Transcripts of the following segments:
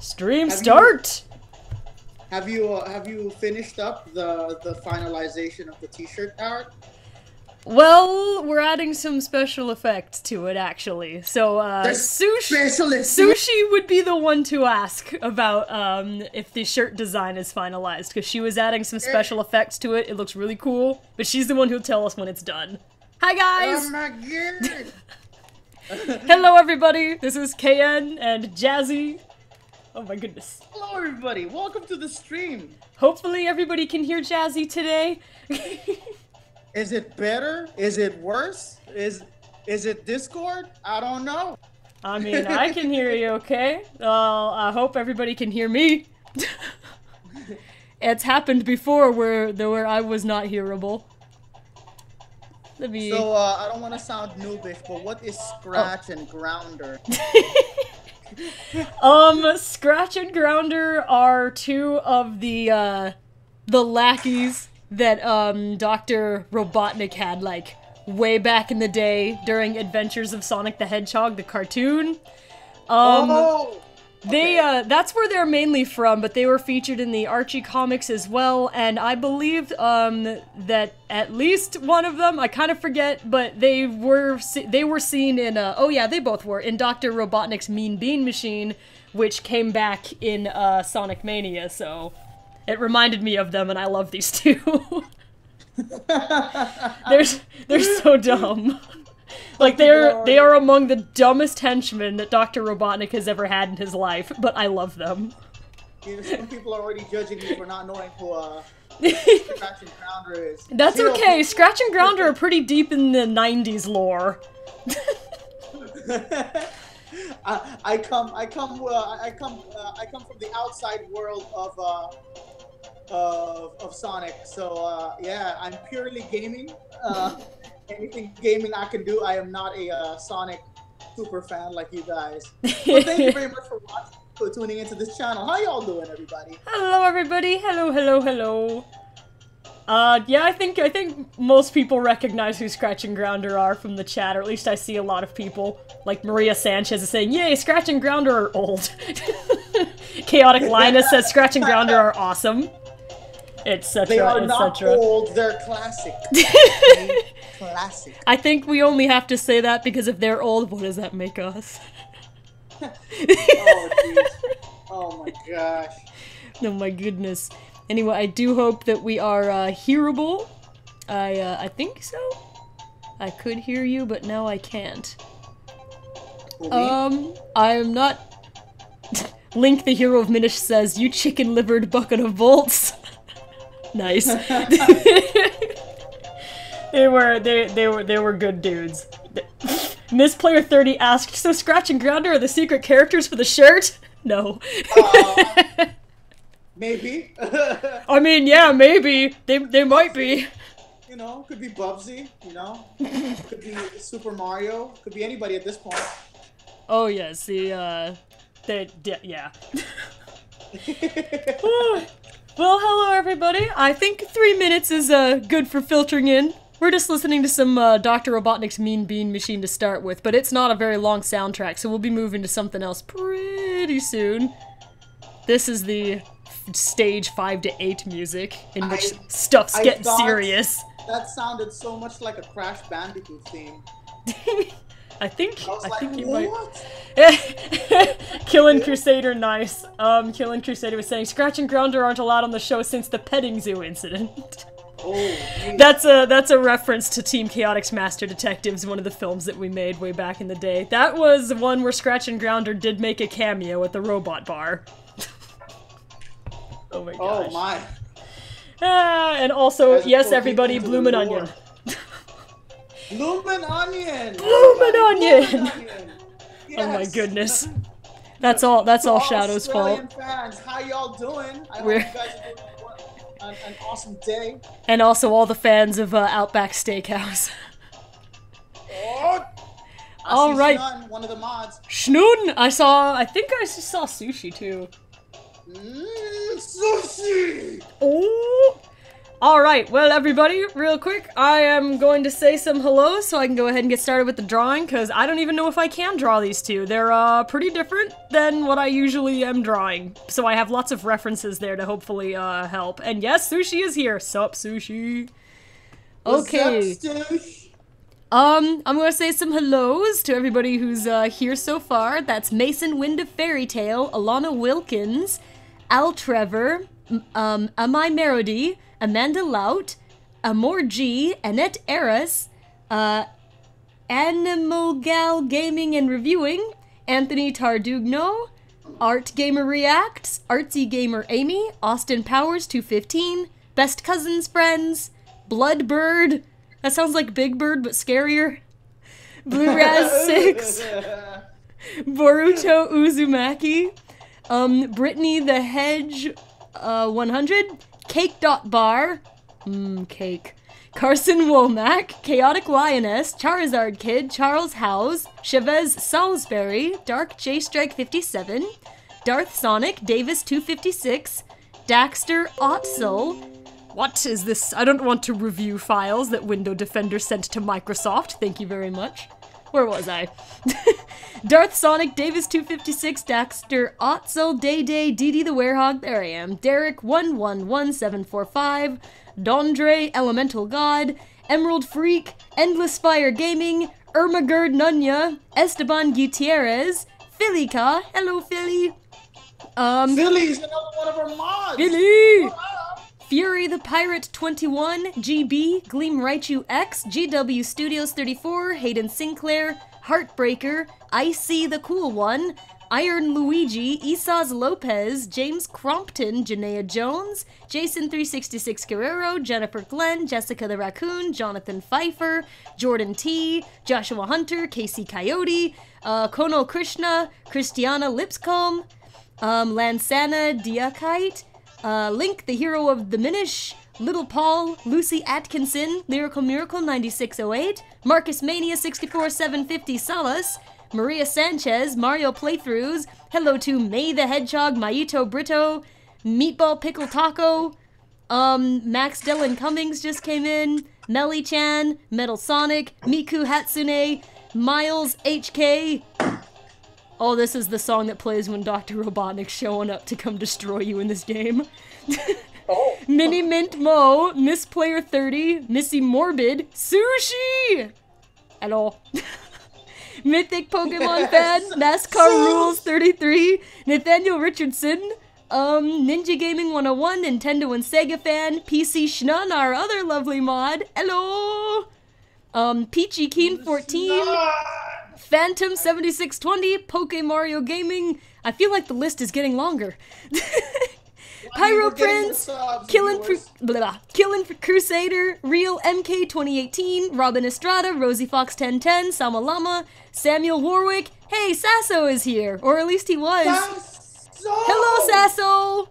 Stream start! Have you finished up the finalization of the t-shirt art? Well, we're adding some special effects to it, actually. So, Sushi would be the one to ask about, if the shirt design is finalized, because she was adding some special effects to it. It looks really cool, but she's the one who'll tell us when it's done. Hi, guys! Oh my god! Hello, everybody! This is KN and Jazzy. Oh my goodness. Hello, everybody! Welcome to the stream! Hopefully everybody can hear Jazzy today. Is it better? Is it worse? Is it Discord? I don't know. I mean, I can hear you, okay? I hope everybody can hear me. It's happened before where I was not hearable. So, I don't want to sound noobish, but what is Scratch and Grounder? Scratch and Grounder are two of the lackeys that, Dr. Robotnik had, like, way back in the day during Adventures of Sonic the Hedgehog, the cartoon. That's where they're mainly from, but they were featured in the Archie comics as well, and I believe, that at least one of them, I kind of forget, but they were seen in, oh yeah, they both were, in Dr. Robotnik's Mean Bean Machine, which came back in, Sonic Mania, so it reminded me of them, and I love these two. They're so dumb. Like, they are among the dumbest henchmen that Dr. Robotnik has ever had in his life, but I love them. You know, some people are already judging me for not knowing who, Scratch and Grounder is. That's okay, Scratch and Grounder are pretty deep in the 90s lore. I come from the outside world of Sonic, so yeah, I'm purely gaming. Anything gaming I can do. I am not a Sonic super fan like you guys. Well, thank you very much for watching, for tuning into this channel. How y'all doing, everybody? Hello, everybody. Hello, hello, hello. Yeah, I think most people recognize who Scratch and Grounder are from the chat, or at least I see a lot of people. Like Maria Sanchez is saying, "Yay, Scratch and Grounder are old." Chaotic Linus says Scratch and Grounder are awesome. Etc. They are not old, they're classic. Classic. I think we only have to say that because if they're old, what does that make us? Oh, jeez. Oh my gosh. Oh my goodness. Anyway, I do hope that we are hearable. I think so. I could hear you, but now I can't. I'm not... Link the Hero of Minish says, "You chicken-livered bucket of bolts." Nice. They were good dudes. Miss Player 30 asked, "So Scratch and Grounder are the secret characters for the shirt?" No. Maybe. I mean, yeah, maybe. They might be. You know, could be Bubsy, you know? Could be Super Mario. Could be anybody at this point. Oh, yes, yeah. Well, hello everybody. I think 3 minutes is good for filtering in. We're just listening to some Dr. Robotnik's Mean Bean Machine to start with, but it's not a very long soundtrack, so we'll be moving to something else pretty soon. This is the stage 5 to 8 music, in which stuff's getting serious. That sounded so much like a Crash Bandicoot theme. I think you what? might. Killin' Crusader, nice. Killin' Crusader was saying Scratch and Grounder aren't allowed on the show since the petting zoo incident. Oh, that's a reference to Team Chaotic's Master Detectives, one of the films that we made way back in the day. That was the one where Scratch and Grounder did make a cameo at the robot bar. Oh my gosh. Oh my. And also, yes, everybody, Bloomin' Onion. Bloomin' Onion! Bloomin' Onion! Yes. Oh my goodness. That's all Shadow's Australian fault. Fans, how y'all doing? I hope you guys are doing an awesome day. And also all the fans of Outback Steakhouse. Oh! Alright. Shnun, one of the mods. Shnun! I think I saw Sushi too. Sushi! Oh! Alright, well everybody, real quick, I am going to say some hellos so I can go ahead and get started with the drawing, because I don't even know if I can draw these two. They're pretty different than what I usually am drawing. So I have lots of references there to hopefully help. And yes, Sushi is here. Sup, Sushi? Okay. What's up, Stoosh? I'm gonna say some hellos to everybody who's here so far. That's Mason Wind of Fairy Tale, Alana Wilkins, Al Trevor, Amai Merody, Amanda Lout, Amor G, Annette Eris, Animal Gal Gaming and Reviewing, Anthony Tardugno, Art Gamer Reacts, Artsy Gamer Amy, Austin Powers 215, Best Cousins Friends, Bloodbird, that sounds like Big Bird but scarier, Blue Raz 6, Boruto Uzumaki, Brittany the Hedge 100, Cake.bar, cake, Carson Womack, Chaotic Lioness, Charizard Kid, Charles Howes, Chavez Salisbury, Dark J Strike 57, Darth Sonic, Davis 256, Daxter Otzel. What is this? I don't want to review files that Window Defender sent to Microsoft. Thank you very much. Where was I? Darth Sonic, Davis 256, Daxter Otzel, Day Day, Dee the Werehog, there I am, Derek 111745, Dondre, Elemental God, Emerald Freak, Endless Fire Gaming, Ermagerd Nunya, Esteban Gutierrez, Phillyka, hello Philly. Philly's another one of our mods. Philly! Fury the Pirate 21, GB, Gleam Raichu X, GW Studios 34, Hayden Sinclair, Heartbreaker, Icy the Cool One, Iron Luigi, Isaz Lopez, James Crompton, Janaea Jones, Jason 366 Guerrero, Jennifer Glenn, Jessica the Raccoon, Jonathan Pfeiffer, Jordan T, Joshua Hunter, Casey Coyote, Kono Krishna, Christiana Lipscomb, Lansana Diakite, Link, the hero of the Minish, Little Paul, Lucy Atkinson, Lyrical Miracle 9608, Marcus Mania 64750 Salas, Maria Sanchez, Mario Playthroughs, hello to May the Hedgehog, Maito Brito, Meatball Pickle Taco, Max Dylan Cummings just came in, Melly Chan, Metal Sonic, Miku Hatsune, Miles HK. Oh, this is the song that plays when Dr. Robotnik's showing up to come destroy you in this game. Oh. Mini Mint Mo, Miss Player 30, Missy Morbid, Sushi! Hello. Mythic Pokemon fan, NASCAR Rules 33, Nathaniel Richardson, Ninja Gaming 101, Nintendo and Sega fan, PC Schnun, our other lovely mod, hello! Peachy Keen 14, Phantom 7620, Poke Mario Gaming. I feel like the list is getting longer. Pyro Prince, Killin Crusader, Real MK 2018, Robin Estrada, Rosie Fox 1010, Samalama, Samuel Warwick. Hey, Sasso is here, or at least he was. Sasso! Hello, Sasso.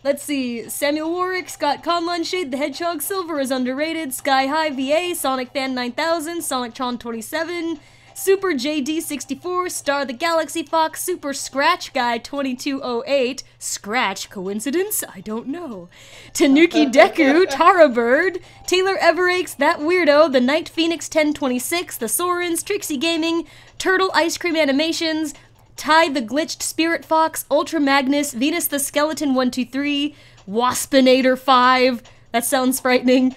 Let's see. Samuel Warwick, Scott Conlon, Shade the Hedgehog, Silver is underrated, Sky High VA, Sonic Fan 9000, SonicTron 27, Super JD 64, Star the Galaxy Fox, Super Scratch Guy 2208, Scratch, coincidence? I don't know. Tanuki Deku, Tara Bird, Taylor Everakes, That Weirdo, The Night Phoenix 1026, The Sorens, Trixie Gaming, Turtle Ice Cream Animations, Ty the Glitched Spirit Fox, Ultra Magnus, Venus the Skeleton 123, Waspinator 5, that sounds frightening,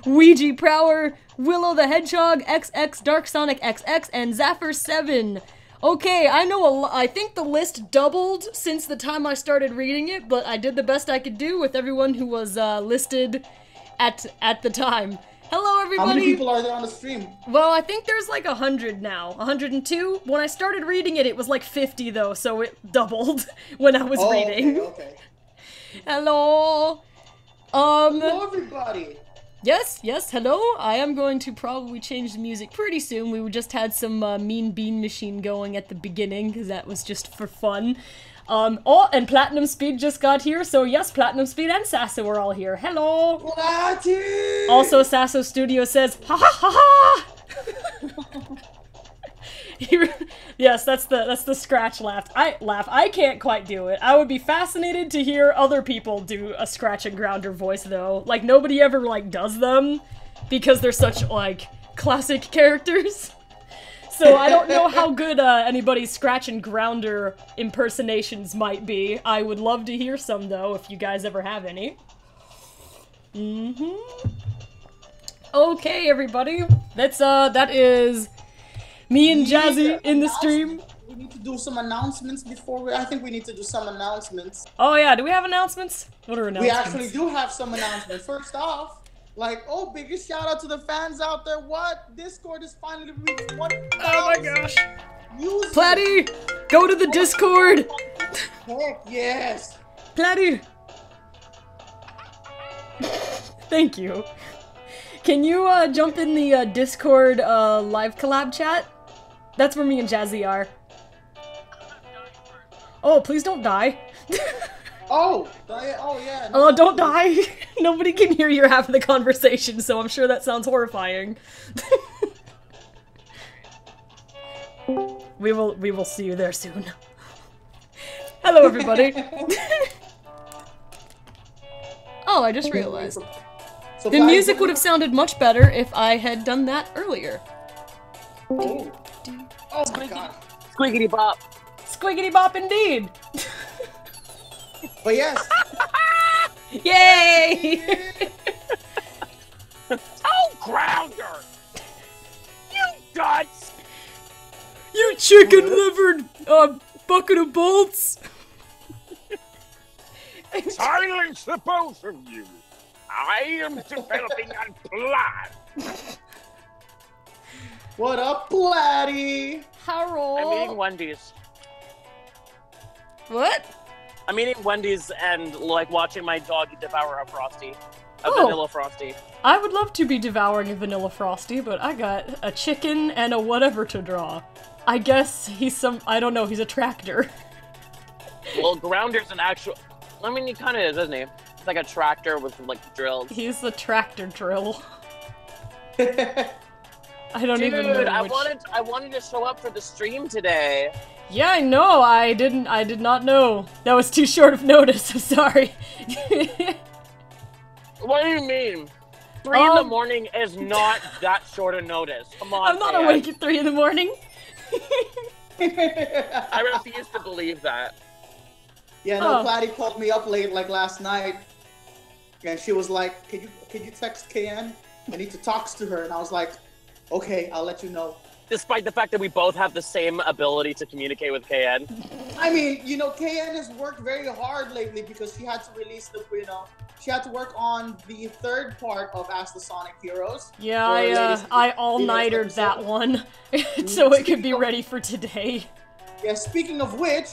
Ouija Prower, Willow the Hedgehog, XX Dark Sonic XX, and Zaffer 7. Okay, I know I think the list doubled since the time I started reading it, but I did the best I could do with everyone who was listed at the time. Hello, everybody! How many people are there on the stream? Well, I think there's like 100 now. 102? When I started reading it, it was like 50, though, so it doubled when I was reading. Okay. Hello! Hello, everybody! Yes, hello. I am going to probably change the music pretty soon. We just had some Mean Bean Machine going at the beginning, because that was just for fun. Oh, and Platinum Speed just got here, so yes, Platinum Speed and Sasso are all here. Hello! Platy! Also, Sasso Studio says, ha ha ha ha! Yes, that's the scratch laugh. I can't quite do it. I would be fascinated to hear other people do a scratch and grounder voice though. Like nobody ever like does them because they're such like classic characters. So I don't know how good anybody's scratch and grounder impersonations might be. I would love to hear some though if you guys ever have any. Okay, everybody. That is me and Jazzy in the stream. We need to do some announcements before I think we need to do some announcements. Oh yeah, do we have announcements? What are announcements? We actually do have some announcements. First off, biggest shout out to the fans out there. What? Discord has finally reached 1,000. Oh my gosh. Users. Platty, go to the Discord. Heck yes. Platty. Thank you. Can you jump in the Discord live collab chat? That's where me and Jazzy are. Oh, please don't die. Oh yeah. Oh, don't die. Nobody can hear you half of the conversation, so I'm sure that sounds horrifying. We will see you there soon. Hello, everybody. Oh, I just realized. So The music would have sounded much better if I had done that earlier. Oh my god. Squiggity bop. Squiggity bop indeed. But yes. Yay! Oh, Grounder! You guts! You chicken-livered bucket of bolts! Silence the both of you! I am developing a plan! What up, Platty? Harold. I'm eating Wendy's. What? I'm eating Wendy's and, like, watching my dog devour a Frosty. A Oh. vanilla Frosty. I would love to be devouring a vanilla frosty, but I got a chicken and a whatever to draw. I guess he's I don't know, he's a tractor. Well, Grounder's an actual... I mean, he kind of is, isn't he? It's like a tractor with, like, drills. He's the tractor drill. I don't even know Dude, which... I wanted to show up for the stream today. Yeah, I know, I did not know. That was too short of notice, I'm sorry. What do you mean? 3 in the morning is not that short a notice. Come on, I'm not man. awake at 3 in the morning. I refuse to believe that. Yeah, no, Oh. Platty called me up late, like last night, and she was like, "Can you text KN? I need to talk to her." And I was like, "Okay, I'll let you know." Despite the fact that we both have the same ability to communicate with KN. I mean, KN has worked very hard lately because she had to release she had to work on the 3rd part of Ask the Sonic Heroes. Yeah, Or I all-nightered that one, so it could be ready for today. Yeah, speaking of which,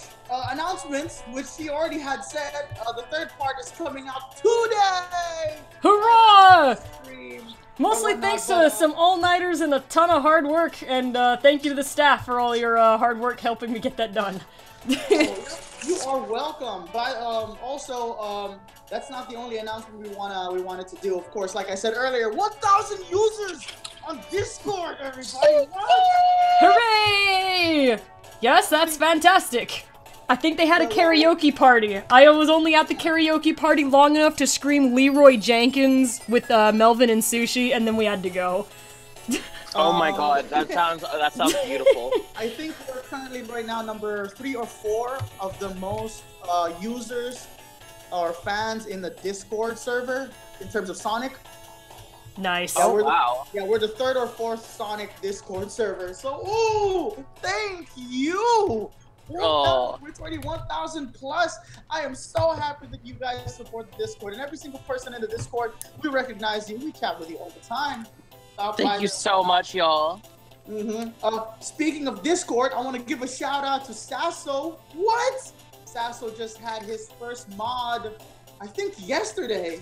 announcements, which she already had said, the 3rd part is coming out today! Hurrah! Stream. Mostly whatnot, thanks but, to some all-nighters and a ton of hard work, and thank you to the staff for all your hard work helping me get that done. You are welcome. But also, that's not the only announcement we wanted to do. Of course, like I said earlier, 1,000 users on Discord, everybody. Hooray! Yes, that's fantastic. I think they had a karaoke party. I was only at the karaoke party long enough to scream Leroy Jenkins with Melvin and Sushi, and then we had to go. Oh my god, that sounds beautiful. I think we're currently right now number 3 or 4 of the most users or fans in the Discord server in terms of Sonic. Nice. Yeah, Wow. We're the 3rd or 4th Sonic Discord server. So, ooh, thank you. Oh. We're 21,000 plus. I am so happy that you guys support the Discord, and every single person in the Discord, we recognize you. We chat with you all the time. Thank you so much, y'all. Speaking of Discord, I want to give a shout out to Sasso. What? Sasso just had his first mod, I think yesterday.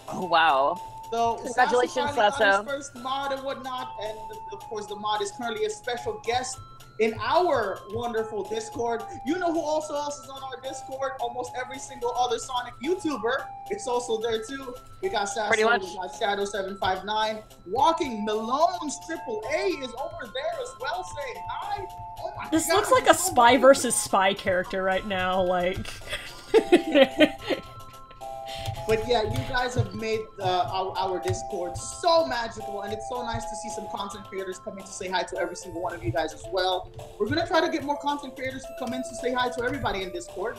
Oh wow. So Congratulations, Sasso finally got Sasso. his first mod and whatnot, and of course the mod is currently a special guest in our wonderful Discord. You know who also else is on our Discord? Almost every single other Sonic YouTuber. It's also there too. We got Sasso, we got Shadow759. Walking Malone's Triple A is over there as well saying hi. Oh my This God, looks like a spy versus spy character right now, like... But yeah, you guys have made our Discord so magical, and it's so nice to see some content creators coming to say hi to every single one of you guys as well. We're gonna try to get more content creators to come in to say hi to everybody in Discord.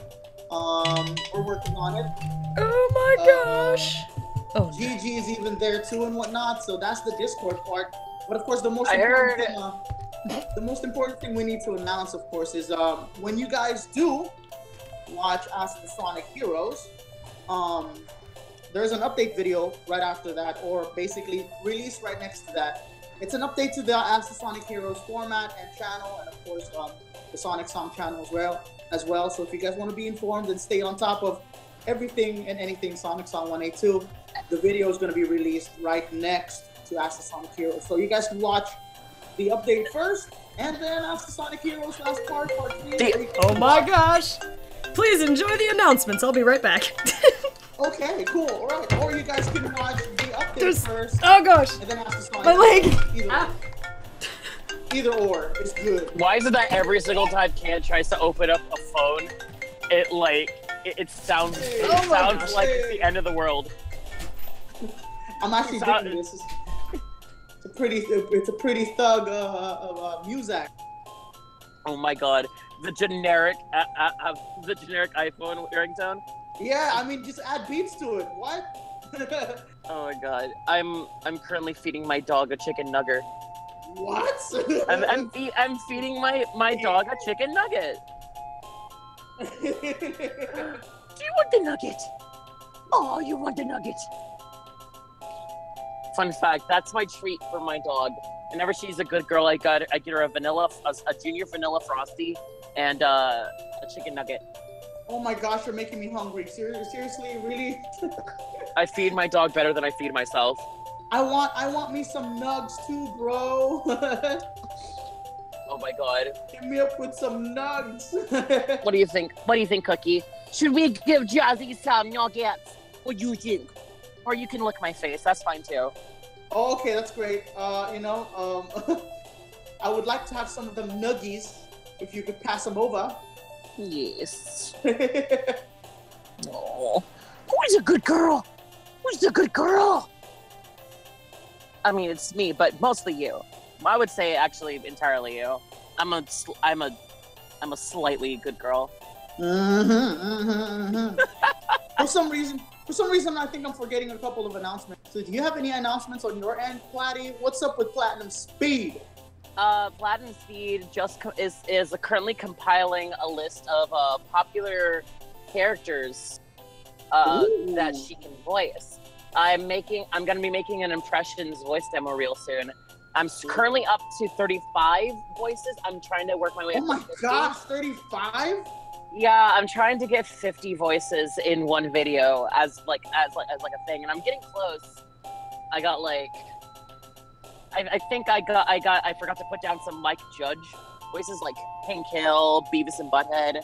We're working on it. Oh my gosh! Oh, Gigi is even there too and whatnot, so that's the Discord part. But of course, the most important thing we need to announce, of course, is when you guys do watch Ask the Sonic Heroes, there's an update video right after that, or basically released right next to that. It's an update to the Ask the Sonic Heroes format and channel, and of course the Sonic Song channel as well. So if you guys want to be informed and stay on top of everything and anything SonicSong182, the video is going to be released right next to Ask the Sonic Heroes. So you guys can watch the update first, and then Ask the Sonic Heroes last part 3. Oh my gosh! Please enjoy the announcements. I'll be right back. Okay, cool. All right. Or you guys can watch the update first. Oh gosh! And then Ask the Sonic. My leg! Either or is good. Why is it that every single time Ken tries to open up a phone, it sounds like it's the end of the world? I'm actually digging this. It's a pretty thug music. Oh my god, the generic iPhone ringtone. Yeah, I mean, just add beats to it. What? Oh my god, I'm currently feeding my dog a chicken nugget. What? I'm feeding my dog a chicken nugget. Do you want the nugget? Oh, you want the nugget? Fun fact: that's my treat for my dog. Whenever she's a good girl, I get her a junior vanilla frosty, and a chicken nugget. Oh my gosh, you're making me hungry. Seriously, really? I feed my dog better than I feed myself. I want me some nugs too, bro. Oh my god. Hit me up with some nugs. What do you think? What do you think, Cookie? Should we give Jazzy some nuggets? What do you think? Or you can lick my face. That's fine too. Oh, okay, that's great. I would like to have some of them nuggies if you could pass them over. Yes. Oh, who's a good girl? Who's a good girl? I mean, it's me, but mostly you. I would say actually entirely you. I'm a slightly good girl. For some reason, I think I'm forgetting a couple of announcements. So, do you have any announcements on your end, Platty? What's up with Platinum Speed? Platinum Speed is currently compiling a list of popular characters that she can voice. I'm gonna be making an Impressions voice demo real soon. I'm currently up to 35 voices. I'm trying to work my way up to 50. Oh my gosh, 35? Yeah, I'm trying to get 50 voices in one video as like a thing, and I'm getting close. I got like, I forgot to put down some Mike Judge voices like King Kill, Beavis and Butthead.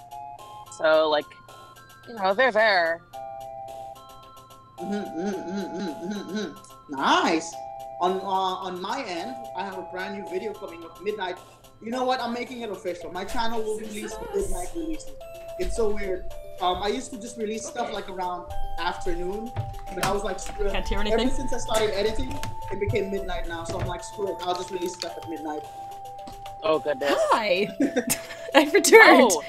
So like, you know, they're there. Nice. On my end, I have a brand new video coming up midnight. You know what? I'm making it official. My channel will release midnight releases. It's so weird. I used to just release stuff like around afternoon, but I was like, screw it. Can't hear anything. Ever since I started editing, it became midnight now. So I'm like, screw it. I'll just release stuff at midnight. Oh goodness. Hi! I've returned! Oh.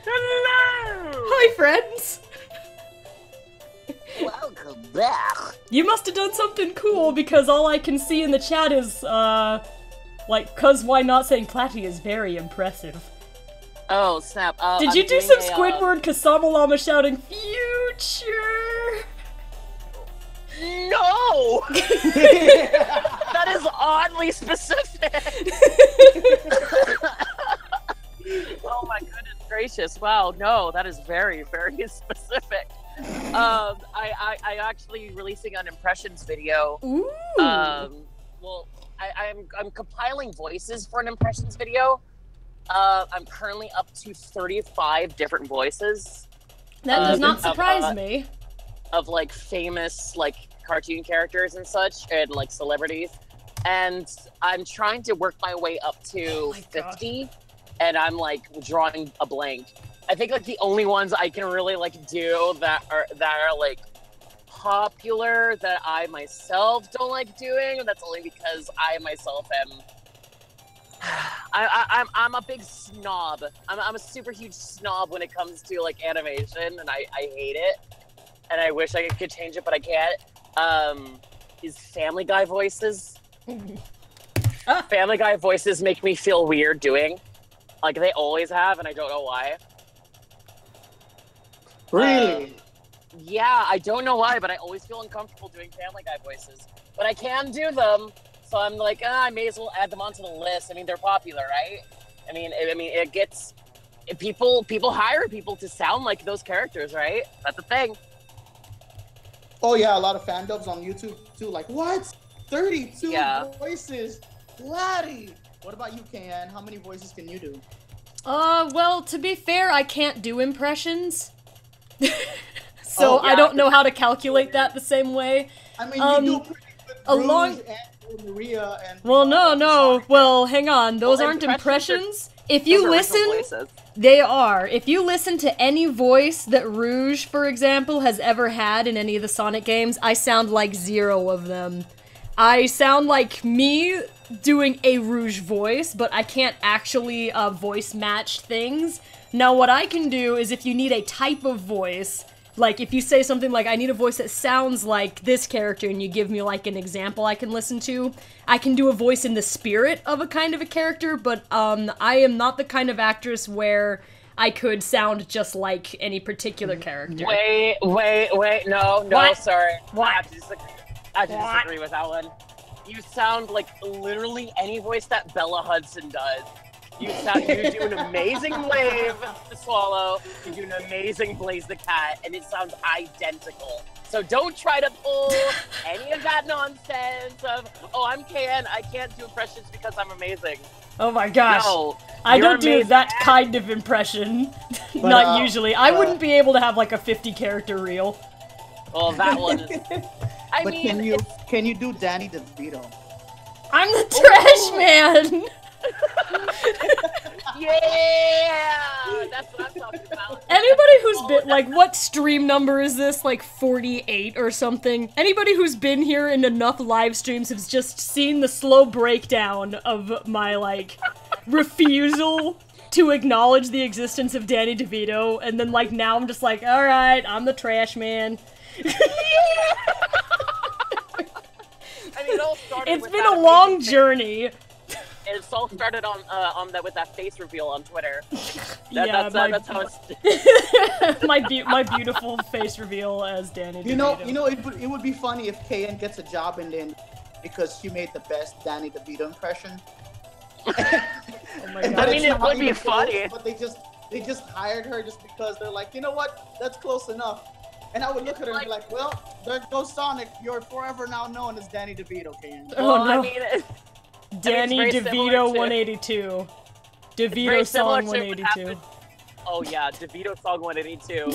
Hello! Hi, friends! Welcome back! You must have done something cool, because all I can see in the chat is, like, 'cause why not saying Platty is very impressive. Oh, snap. Did you do some Squidward Kasama Llama shouting, Future? No! That is oddly specific! Oh my goodness gracious, wow, no, that is very, very specific. I actually releasing an Impressions video. Ooh. Well, I'm compiling voices for an Impressions video, I'm currently up to 35 different voices. That does not surprise me. Of like famous like cartoon characters and such, and like celebrities. And I'm trying to work my way up to 50, and I'm like drawing a blank. I think like the only ones I can really like do that are like popular that I myself don't like doing, and that's only because I myself am. I'm a big snob. I'm a super huge snob when it comes to like animation, and I hate it, and I wish I could change it, but I can't. Is Family Guy voices. Family Guy voices make me feel weird doing. Like, they always have, and I don't know why. Really? Yeah, I don't know why, but I always feel uncomfortable doing Family Guy voices. But I can do them, so I'm like, I may as well add them onto the list. I mean, they're popular, right? I mean, it gets... People hire people to sound like those characters, right? That's the thing. Oh, yeah, a lot of fandubs on YouTube, too. Like, what? 32 voices? Laddie! What about you, Kan? How many voices can you do? Well, to be fair, I can't do impressions. So I don't know how to calculate that the same way. I mean, you do pretty good Rouge and Maria and... Well, no. Well, hang on. Those aren't impressions. If you listen... They are. If you listen to any voice that Rouge, for example, has ever had in any of the Sonic games, I sound like 0 of them. I sound like me doing a Rouge voice, but I can't actually voice match things. Now, what I can do is if you need a type of voice, like if you say something like, I need a voice that sounds like this character, and you give me like an example I can listen to, I can do a voice in the spirit of a kind of a character, but I am not the kind of actress where I could sound just like any particular character. Wait, no, what? Sorry. What? I have to disagree with that one. You sound like literally any voice that Bella Hudson does. You do an amazing Wave the Swallow, you do an amazing Blaze the Cat, and it sounds identical. So don't try to pull any of that nonsense of, oh, I'm Kan, I can't do impressions because I'm amazing. Oh my gosh. No, I don't do that kind of impression. But, not usually. I wouldn't be able to have like a 50 character reel. Well, that one is... I but mean, can you do Danny DeVito? I'm the trash man! Yeah! That's what I'm talking about. Anybody who's been, like, what stream number is this? Like 48 or something? Anybody who's been here in enough live streams has just seen the slow breakdown of my, like, refusal to acknowledge the existence of Danny DeVito, and then, like, now I'm just like, alright, I'm the trash man. I mean, it all started it's with been that a long amazing journey. It all started on that with that face reveal on Twitter. Yeah, that's how it's. my beautiful face reveal as Danny DeVito. You know, it would be funny if Kan gets a job in the because she made the best Danny DeVito impression. Oh my God. I mean, it would be funny. But they just hired her just because they're like, you know what, that's close enough. And I would look at her and be like, well, there goes Sonic. You're forever now known as Danny DeVito, Kan. Oh, no. I mean, Danny DeVito 182. DeVito Song 182. Oh yeah, DeVito Song 182.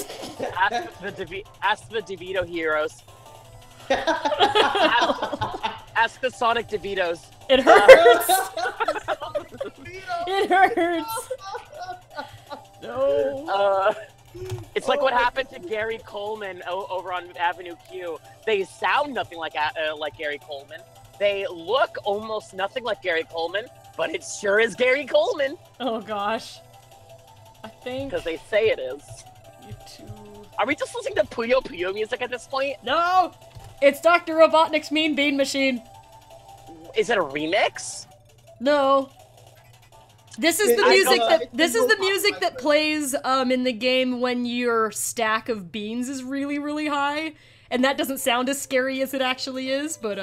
Ask the DeVito heroes. Ask the Sonic DeVitos. It hurts. It hurts. No. It's like what happened to Gary Coleman over on Avenue Q. They sound nothing like Gary Coleman. They look almost nothing like Gary Coleman, but it sure is Gary Coleman. Oh gosh. I think... Because they say it is. YouTube... Are we just listening to Puyo Puyo music at this point? No! It's Dr. Robotnik's Mean Bean Machine. Is it a remix? No. This is the music that plays in the game when your stack of beans is really, really high. And that doesn't sound as scary as it actually is, but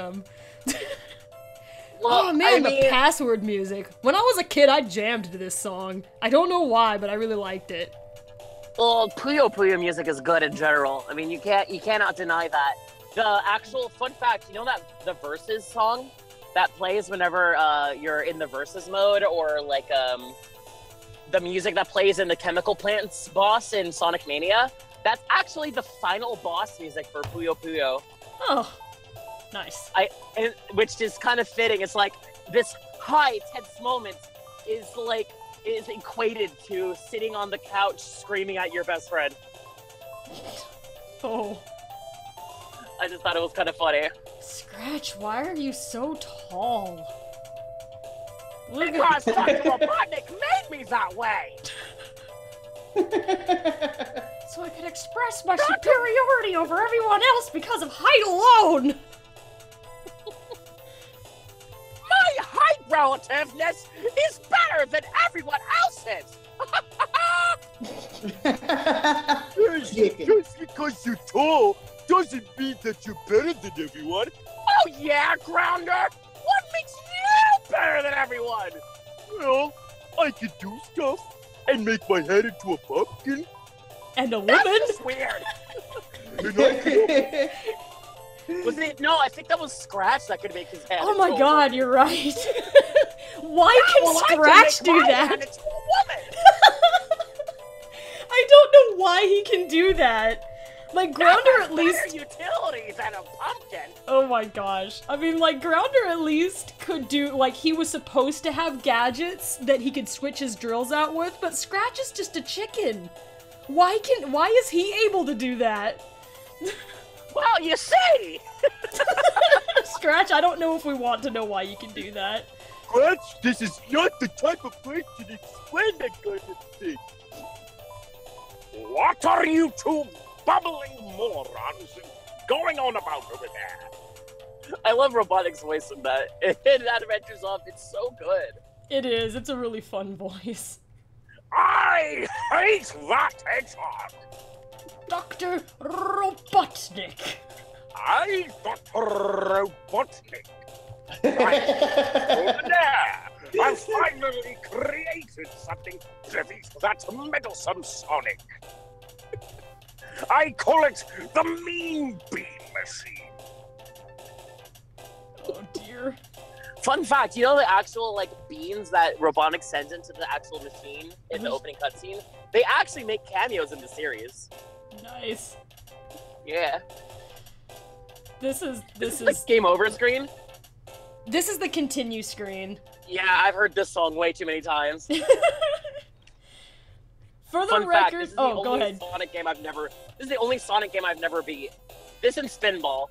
Well, oh man, the password music. When I was a kid, I jammed to this song. I don't know why, but I really liked it. Well, Puyo Puyo music is good in general. I mean, you cannot deny that. The actual fun fact, you know that the Versus song that plays whenever you're in the Versus mode, or like the music that plays in the Chemical Plants boss in Sonic Mania, that's actually the final boss music for Puyo Puyo. Oh, nice. Which is kind of fitting. It's like this high, tense moment is equated to sitting on the couch screaming at your best friend. Oh. I just thought it was kind of funny. Scratch, why are you so tall? Look Because Dr. Robotnik made me that way! So I could express my superiority over everyone else because of height alone! My height relativeness is better than everyone else's! Just because you're tall doesn't mean that you're better than everyone. Oh yeah, Grounder! What makes you better than everyone? Well, I can do stuff and make my head into a pumpkin. And a woman? That's weird! Was it? No, I think that was Scratch that could make his head. Oh my god, you're right. Why can Scratch do that? Into a woman. I don't know why he can do that. Like, Grounder at least... Better utilities than a pumpkin. Oh my gosh. I mean, like, Grounder at least could do... Like, he was supposed to have gadgets that he could switch his drills out with, but Scratch is just a chicken. Why is he able to do that? Well, you see! Scratch, I don't know if we want to know why you can do that. Scratch, this is not the type of place to explain that kind of thing. What are you two bubbling morons going on about over there? I love Robotic's voice in that. In Adventures Off, it's so good. It is. It's a really fun voice. I hate that hedgehog! Dr. Robotnik. I, Dr. Robotnik. Over there, I've finally created something to beat that meddlesome Sonic. I call it the Mean Bean Machine. Oh dear. Fun fact, you know the actual, like, beans that Robotnik sends into the actual machine in the opening cutscene? They actually make cameos in the series. Nice. Yeah. This is like game over screen. This is the continue screen. Yeah, I've heard this song way too many times. For the Fun record, fact, this is the go only ahead. Sonic game I've never. This is the only Sonic game I've never beat. This and Spinball.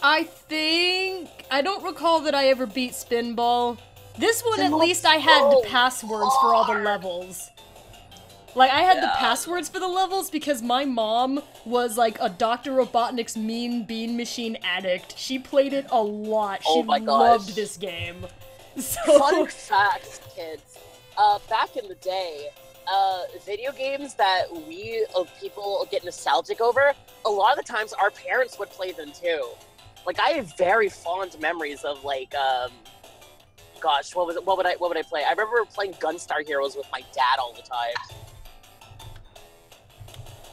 I don't recall that I ever beat Spinball. This one, at Spinball's least I had the so passwords for all the hard. levels. Like, I had the Yeah. passwords for the levels because my mom was, like, a Dr. Robotnik's Mean Bean Machine addict. She played it a lot. Oh She my gosh. loved this game. So... Fun fact, kids. Back in the day, video games that people get nostalgic over, a lot of the times our parents would play them too. Like, I have very fond memories of, like, gosh, what would I play? I remember playing Gunstar Heroes with my dad all the time.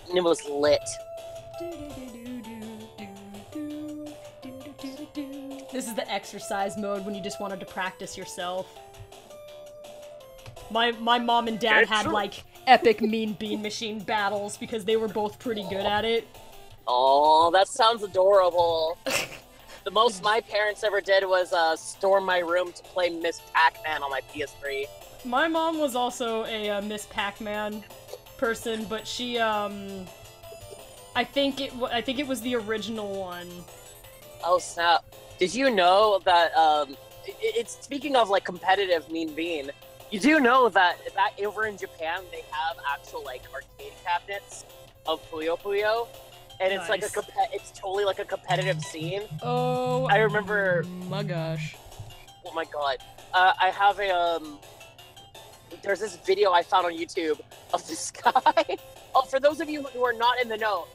And it was lit. This is the exercise mode when you just wanted to practice yourself. My mom and dad had, like, epic Mean Bean Machine battles because they were both pretty good at it. Oh, that sounds adorable. The most my parents ever did was storm my room to play Miss Pac-Man on my PS3. My mom was also a Miss Pac-Man person, but she, I think it was the original one. Oh snap! Did you know that it's speaking of like competitive Mean Bean? You do know that over in Japan they have actual like arcade cabinets of Puyo Puyo, and it's like it's totally like a competitive scene. Oh, I remember. My gosh. Oh my god! I have a There's this video I found on YouTube of this guy. Oh, for those of you who are not in the know,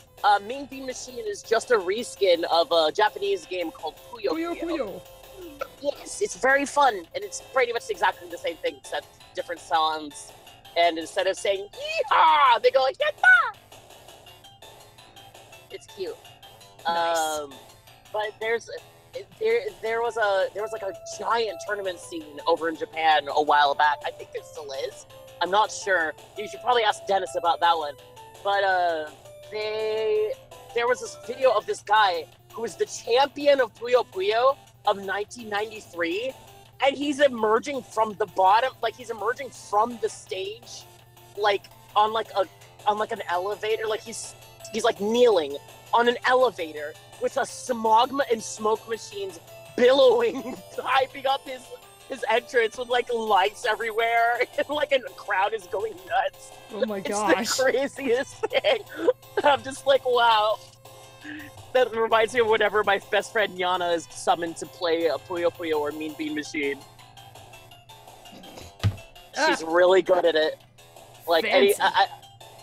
Mean Bean Machine is just a reskin of a Japanese game called Puyo Puyo. Yes, it's very fun, and it's pretty much exactly the same thing, except different sounds. And instead of saying "yeehaw," they go like "yatta." It's cute. Nice. But there was like a giant tournament scene over in Japan a while back. I think there still is. I'm not sure. You should probably ask Dennis about that one. But there was this video of this guy who was the champion of Puyo Puyo of 1993, and he's emerging from the bottom, like he's emerging from the stage, like on an elevator, like he's like kneeling on an elevator with a smogma and smoke machines billowing, hyping up his entrance with like lights everywhere, and like a crowd is going nuts. Oh my gosh. It's the craziest thing. I'm just like, wow. That reminds me of whenever my best friend Yana is summoned to play a Puyo Puyo or Mean Bean Machine. She's really good at it. Like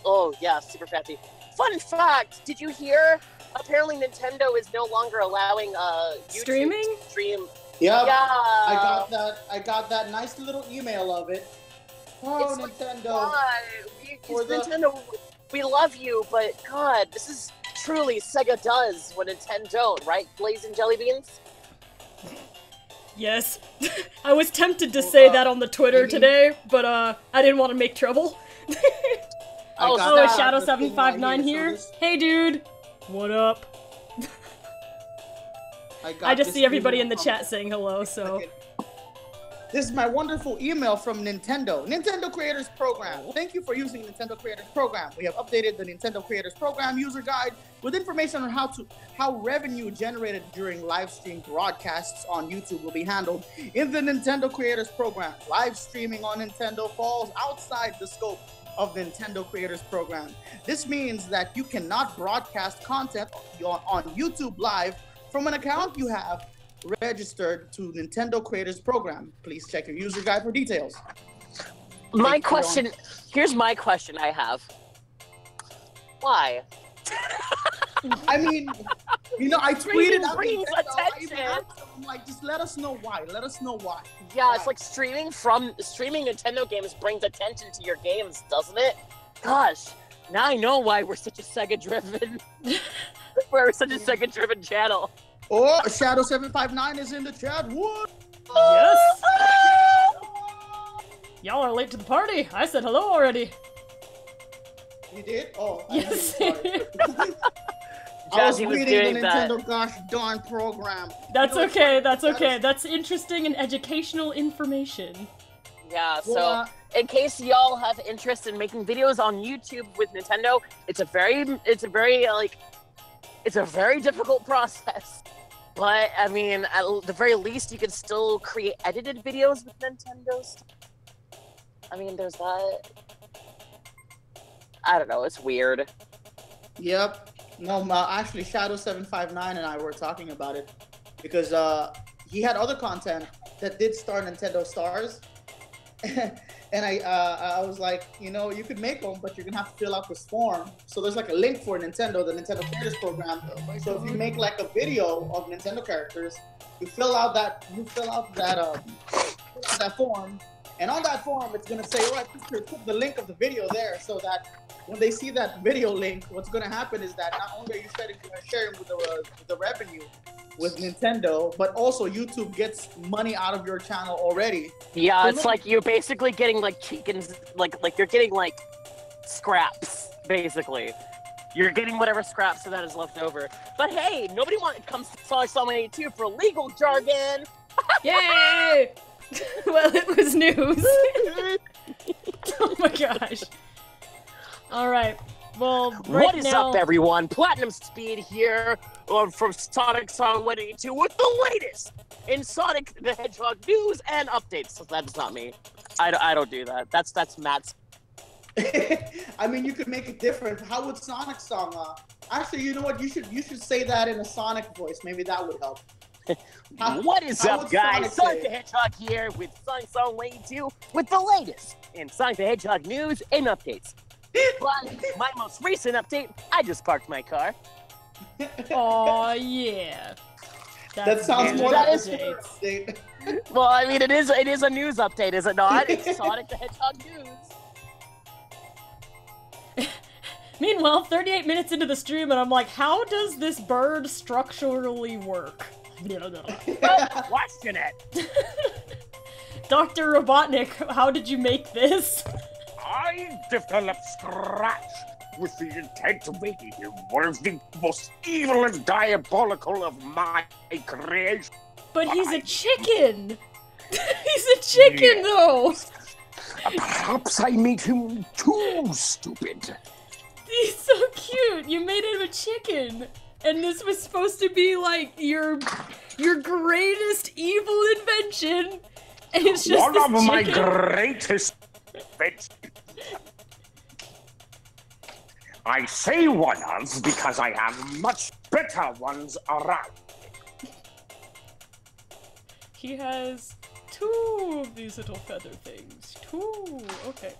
oh yeah, super fancy. Fun fact, did you hear? Apparently Nintendo is no longer allowing YouTube Streaming? to stream. Yep. Yeah. I got that nice little email of it. Oh, It's Nintendo. Like, Nintendo, we love you, but God, this is truly Sega does what Nintendo don't, right? Blazing Jelly Beans? Yes. I was tempted to say that on the Twitter today, but I didn't want to make trouble. Oh, Shadow759 here. Hey, dude. What up? I just see everybody in the chat saying hello, so... This is my wonderful email from Nintendo. Nintendo Creators Program. Thank you for using Nintendo Creators Program. We have updated the Nintendo Creators Program user guide with information on how revenue generated during live stream broadcasts on YouTube will be handled in the Nintendo Creators Program. Live streaming on Nintendo falls outside the scope of the Nintendo Creators Program. This means that you cannot broadcast content on YouTube Live from an account you have registered to Nintendo Creators Program. Please check your user guide for details. Here's my question I have. Why? I mean, you know, I tweeted out brings attention. I'm like, just let us know why. Let us know why. Yeah, Why? it's like streaming Nintendo games brings attention to your games, doesn't it? Gosh, now I know why we're such a Sega-driven channel. Oh, Shadow759 is in the chat. What? Yes! Y'all are late to the party. I said hello already. You did? Oh, I Yes. sorry. I was Jazzy was reading doing the that. Nintendo gosh darn program. That's You know, okay, that's okay. That's interesting and educational information. Yeah, so Well, in case y'all have interest in making videos on YouTube with Nintendo, it's a very difficult process. But I mean, at the very least, you can still create edited videos with Nintendo's. I mean, there's that. I don't know. It's weird. Yep. No, actually, Shadow759 and I were talking about it because he had other content that did star Nintendo stars, and I was like, you know, you could make them, but you're gonna have to fill out this form. So there's like a link for Nintendo, the Nintendo Creators Program. So if you make like a video of Nintendo characters, you fill out that form, and on that form it's gonna say, all right, put the link of the video there, so that when they see that video link, what's going to happen is that not only are you sharing with the revenue with Nintendo, but also YouTube gets money out of your channel already. Yeah, So it's like you're basically getting like chickens, like you're getting like scraps, basically. You're getting whatever scraps that is left over. But hey, nobody comes to SonicSong182 for legal jargon. Yay! Well, it was news. Oh my gosh. Alright, well, What is up, everyone? Platinum Speed here from SonicSong182 with the latest in Sonic the Hedgehog news and updates. So that's not me. I don't do that. That's Matt's. I mean, you could make it different. How would Sonic Song? Actually, you know what? You should say that in a Sonic voice. Maybe that would help. What is up, guys? Sonic the say? Hedgehog here with SonicSong182 with the latest in Sonic the Hedgehog news and updates. But my most recent update, I just parked my car. Aw, yeah. That sounds more that like is- a super update. Well, I mean, it is a news update, is it not? It's Sonic the Hedgehog news. Meanwhile, 38 minutes into the stream, and I'm like, how does this bird structurally work? Question it. Dr. Robotnik, how did you make this? I developed Scratch with the intent of making him one of the most evil and diabolical of my creations. But he's a chicken! He's a chicken, though! Perhaps I made him too stupid. He's so cute! You made him a chicken! And this was supposed to be, like, your greatest evil invention! And it's just one of this my chicken. greatest inventions. I say one of because I have much better ones around. He has 2 of these little feather things. 2. Okay.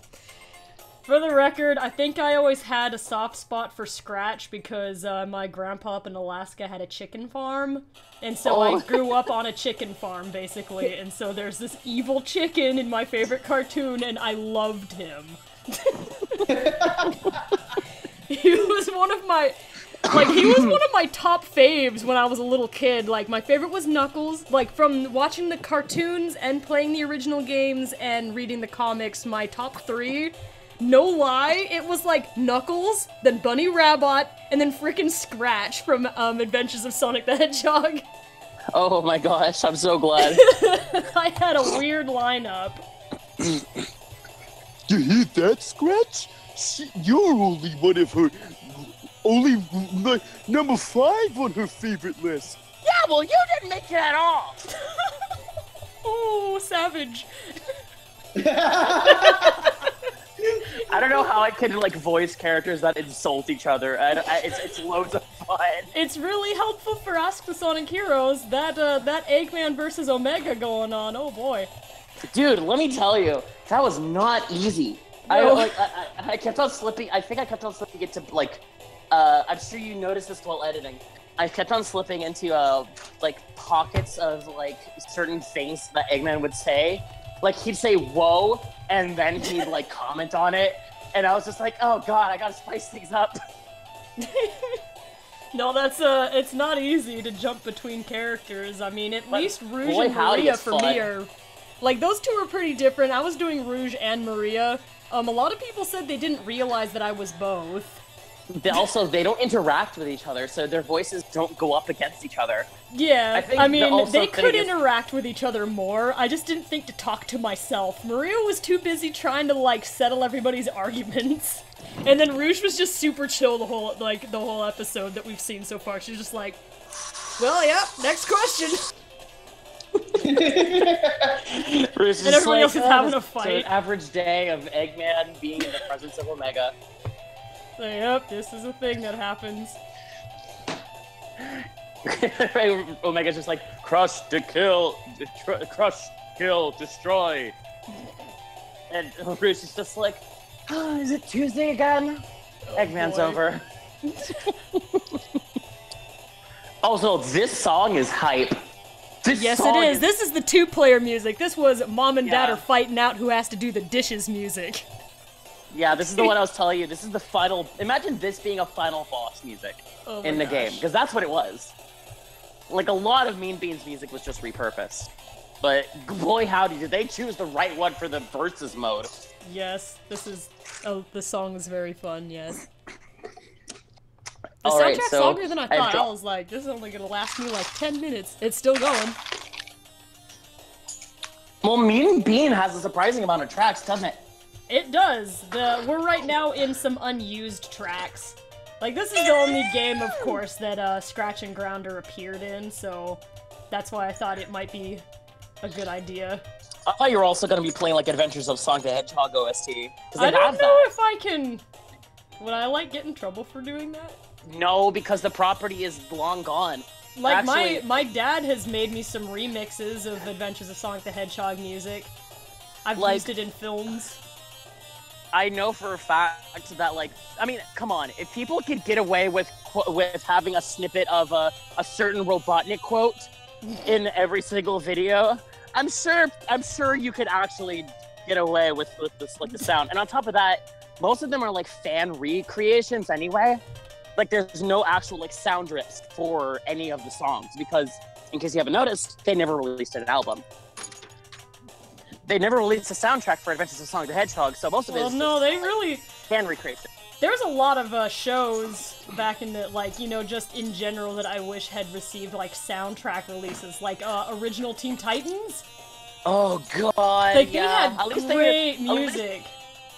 For the record, I think I always had a soft spot for Scratch because my grandpa up in Alaska had a chicken farm. And so I grew up on a chicken farm, basically. And so there's this evil chicken in my favorite cartoon, and I loved him. He was one of my... Like, he was one of my top faves when I was a little kid. Like, my favorite was Knuckles. Like, from watching the cartoons and playing the original games and reading the comics, my top 3, no lie, it was like Knuckles, then Bunny Rabbit, and then frickin' Scratch from Adventures of Sonic the Hedgehog. Oh my gosh, I'm so glad. I had a weird lineup. You hear that, Scratch? You're only one of her... Only like, number 5 on her favorite list. Yeah, well, you didn't make it at all. Oh, savage. I don't know how I can like voice characters that insult each other. It's loads of fun. It's really helpful for Ask the Sonic Heroes. That Eggman versus Omega going on. Oh boy. Dude, let me tell you, that was not easy. No. I kept on slipping. I think I kept on slipping into like. I'm sure you noticed this while editing. I kept on slipping into like pockets of like certain things that Eggman would say. Like he'd say "whoa" and then he'd like comment on it, and I was just like, "Oh God, I gotta spice things up." No, that's it's not easy to jump between characters. I mean, at least Rouge boy, and howdy, Maria it's for fun. me are like those two are pretty different. I was doing Rouge and Maria. A lot of people said they didn't realize that I was both. They don't interact with each other, so their voices don't go up against each other. Yeah, I think I mean, also they thing could is- interact with each other more. I just didn't think to talk to myself. Maria was too busy trying to, like, settle everybody's arguments. And then Rouge was just super chill the whole episode that we've seen so far. She's just like, well, yeah, next question. Bruce is And everybody else is like, having a so an fight. average day of Eggman being in the presence of Omega. So, yep, this is a thing that happens. Omega's just like, crush, to kill, crush, kill, destroy. And Bruce is just like, oh, is it Tuesday again? Eggman's boy. over. Also, this song is hype. Yes, it is. This is the 2-player music. This was Mom and Dad Yeah. are fighting out who has to do the dishes music. Yeah, this is the one I was telling you. This is the final. Imagine this being a final boss music Oh my in the gosh. game, because that's what it was. Like a lot of Mean Beans music was just repurposed. But boy, howdy, did they choose the right one for the versus mode? Yes, this is. Oh, the song is very fun. Yes. The All right, soundtrack's so longer than I thought. dro- I was like, this is only gonna last me like 10 minutes. It's still going. Well, Mean Bean has a surprising amount of tracks, doesn't it? It does. We're right now in some unused tracks. Like, this is the only game, of course, that Scratch and Grounder appeared in, so that's why I thought it might be a good idea. I thought you were also going to be playing like Adventures of Sonic the Hedgehog OST. 'Cause they I don't have know that. if I can... Would I, like, get in trouble for doing that? No, because the property is long gone. Like, Actually- my dad has made me some remixes of Adventures of Sonic the Hedgehog music. I've Like- used it in films. I know for a fact that, like, I mean, come on, if people could get away with having a snippet of a certain Robotnik quote in every single video, I'm sure you could actually get away with this, like, the sound. And on top of that, most of them are like fan recreations anyway. Like, there's no actual like sound drips for any of the songs because, in case you haven't noticed, they never released an album. they never released a soundtrack for Adventures of Sonic the Hedgehog, so most of it is no, they really... fan recreation. There's a lot of shows back in the, like, you know, just in general that I wish had received, like, soundtrack releases, like, original Teen Titans. Oh, God, like, yeah. They had great music.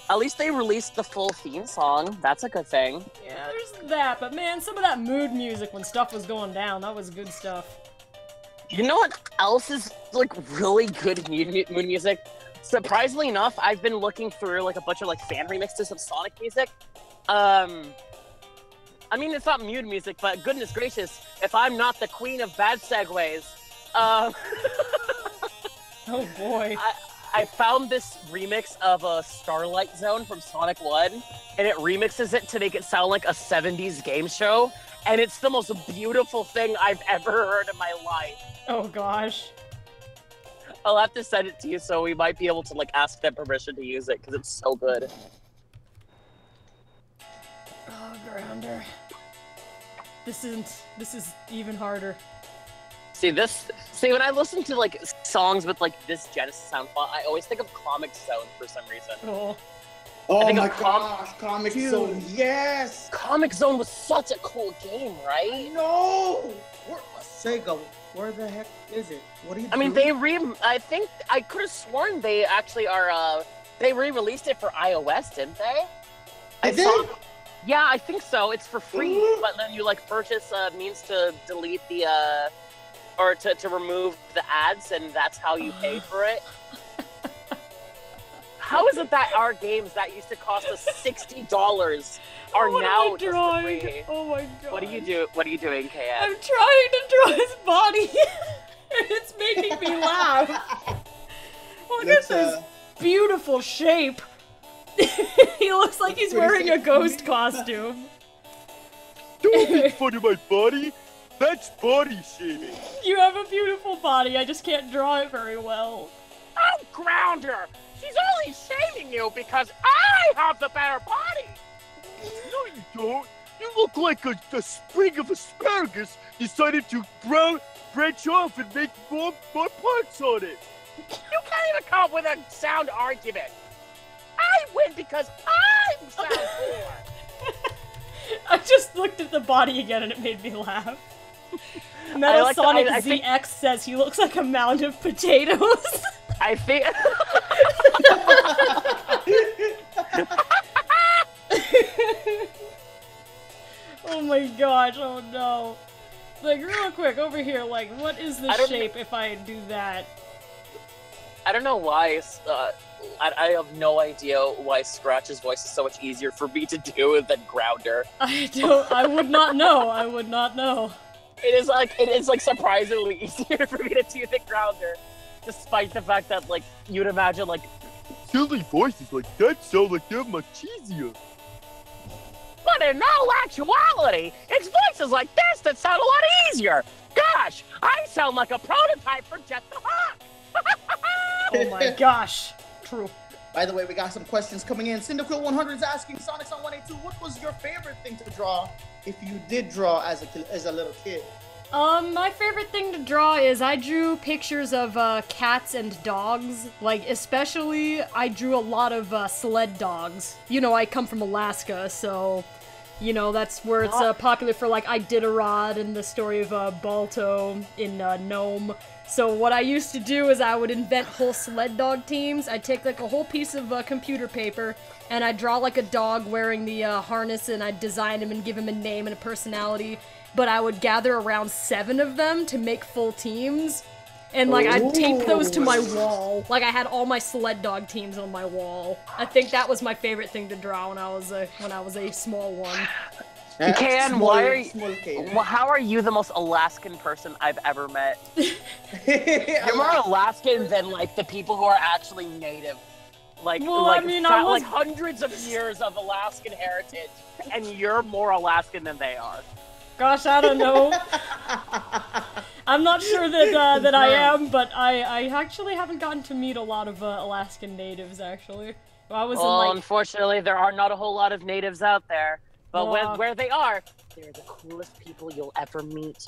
At least they released the full theme song. That's a good thing. Yeah, there's that, but man, some of that mood music when stuff was going down, that was good stuff. You know what else is, like, really good mood music? Surprisingly enough, I've been looking through, like, a bunch of, like, fan remixes of Sonic music. I mean, it's not mood music, but goodness gracious, if I'm not the queen of bad segues, oh boy. I found this remix of a Starlight Zone from Sonic 1, and it remixes it to make it sound like a 70s game show, and it's the most beautiful thing I've ever heard in my life. Oh gosh. I'll have to send it to you so we might be able to, like, ask them permission to use it, because it's so good. Oh, Grounder. This is even harder. See, when I listen to, like, songs with, like, this Genesis sound font, I always think of Comic Zone for some reason. Oh my gosh, Comic Zone, yes! Comic Zone was such a cool game, right? No! Sega, where the heck is it? What are you doing? I mean, I could have sworn they actually are, they re-released it for iOS, didn't they? Yeah, I think so. It's for free, but then you, like, purchase a means to delete the, or to remove the ads, and that's how you pay for it. How is it that our games that used to cost us $60 are now just for free? Oh my god. What are you doing, KS? I'm trying to draw his body, and it's making me laugh. Look at this beautiful shape. He looks like he's wearing a ghost costume. Don't make fun of my body. That's body shaming. You have a beautiful body, I just can't draw it very well. Oh, Grounder! She's only shaming you because I have the better body! No, you don't. You look like a sprig of asparagus decided to branch off and make more parts on it. You can't even come up with a sound argument. I win because I'm sound poor. I just looked at the body again and it made me laugh. Metal Sonic ZX says he looks like a mound of potatoes. I think... Oh my gosh, oh no. Like, real quick, over here, like, what is the shape if I do that? I don't know why, I have no idea why Scratch's voice is so much easier for me to do than Grounder. I would not know, I would not know. It is like surprisingly easier for me to do than Grounder. Despite the fact that, like, you'd imagine, like... Silly voices like that sound like they're much easier. But in all actuality, it's voices like this that sound a lot easier. Gosh, I sound like a prototype for Jet the Hawk. Oh my gosh. True. By the way, we got some questions coming in. Cyndaquil100 is asking SonicSong182, what was your favorite thing to draw if you did draw as a little kid? My favorite thing to draw is I drew pictures of cats and dogs. Like, especially, I drew a lot of sled dogs. You know, I come from Alaska, so, you know, that's where it's popular for, like, Iditarod and the story of Balto in Nome. So what I used to do is I would invent whole sled dog teams. I'd take, like, a whole piece of computer paper, and I'd draw, like, a dog wearing the harness, and I'd design him and give him a name and a personality. But I would gather around 7 of them to make full teams. And, like, I'd tape those to my wall. Like, I had all my sled dog teams on my wall. I think that was my favorite thing to draw when I was a small one. Ken, how are you the most Alaskan person I've ever met? You're more Alaskan than, like, the people who are actually native. Like, like hundreds of years of Alaskan heritage, and you're more Alaskan than they are. Gosh, I don't know. I'm not sure that I am, but I actually haven't gotten to meet a lot of Alaskan natives, actually. Unfortunately, there are not a whole lot of natives out there. But where they are, they're the coolest people you'll ever meet.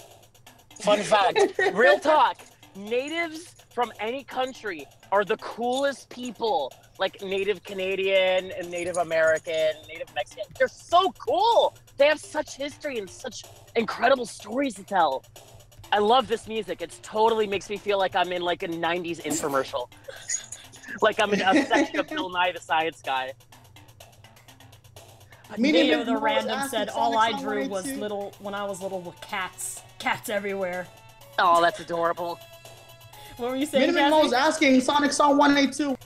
Fun fact, real talk, natives from any country are the coolest people. Like Native Canadian and Native American, Native Mexican. They're so cool. They have such history and such incredible stories to tell. I love this music. It totally makes me feel like I'm in like a 90s infomercial. Like I'm in a section of Bill Nye the Science Guy. Neo the Random said, all I drew was little, when I was little, with cats. Cats everywhere. Oh, that's adorable. What were you saying, Miniman Mo's asking SonicSong182.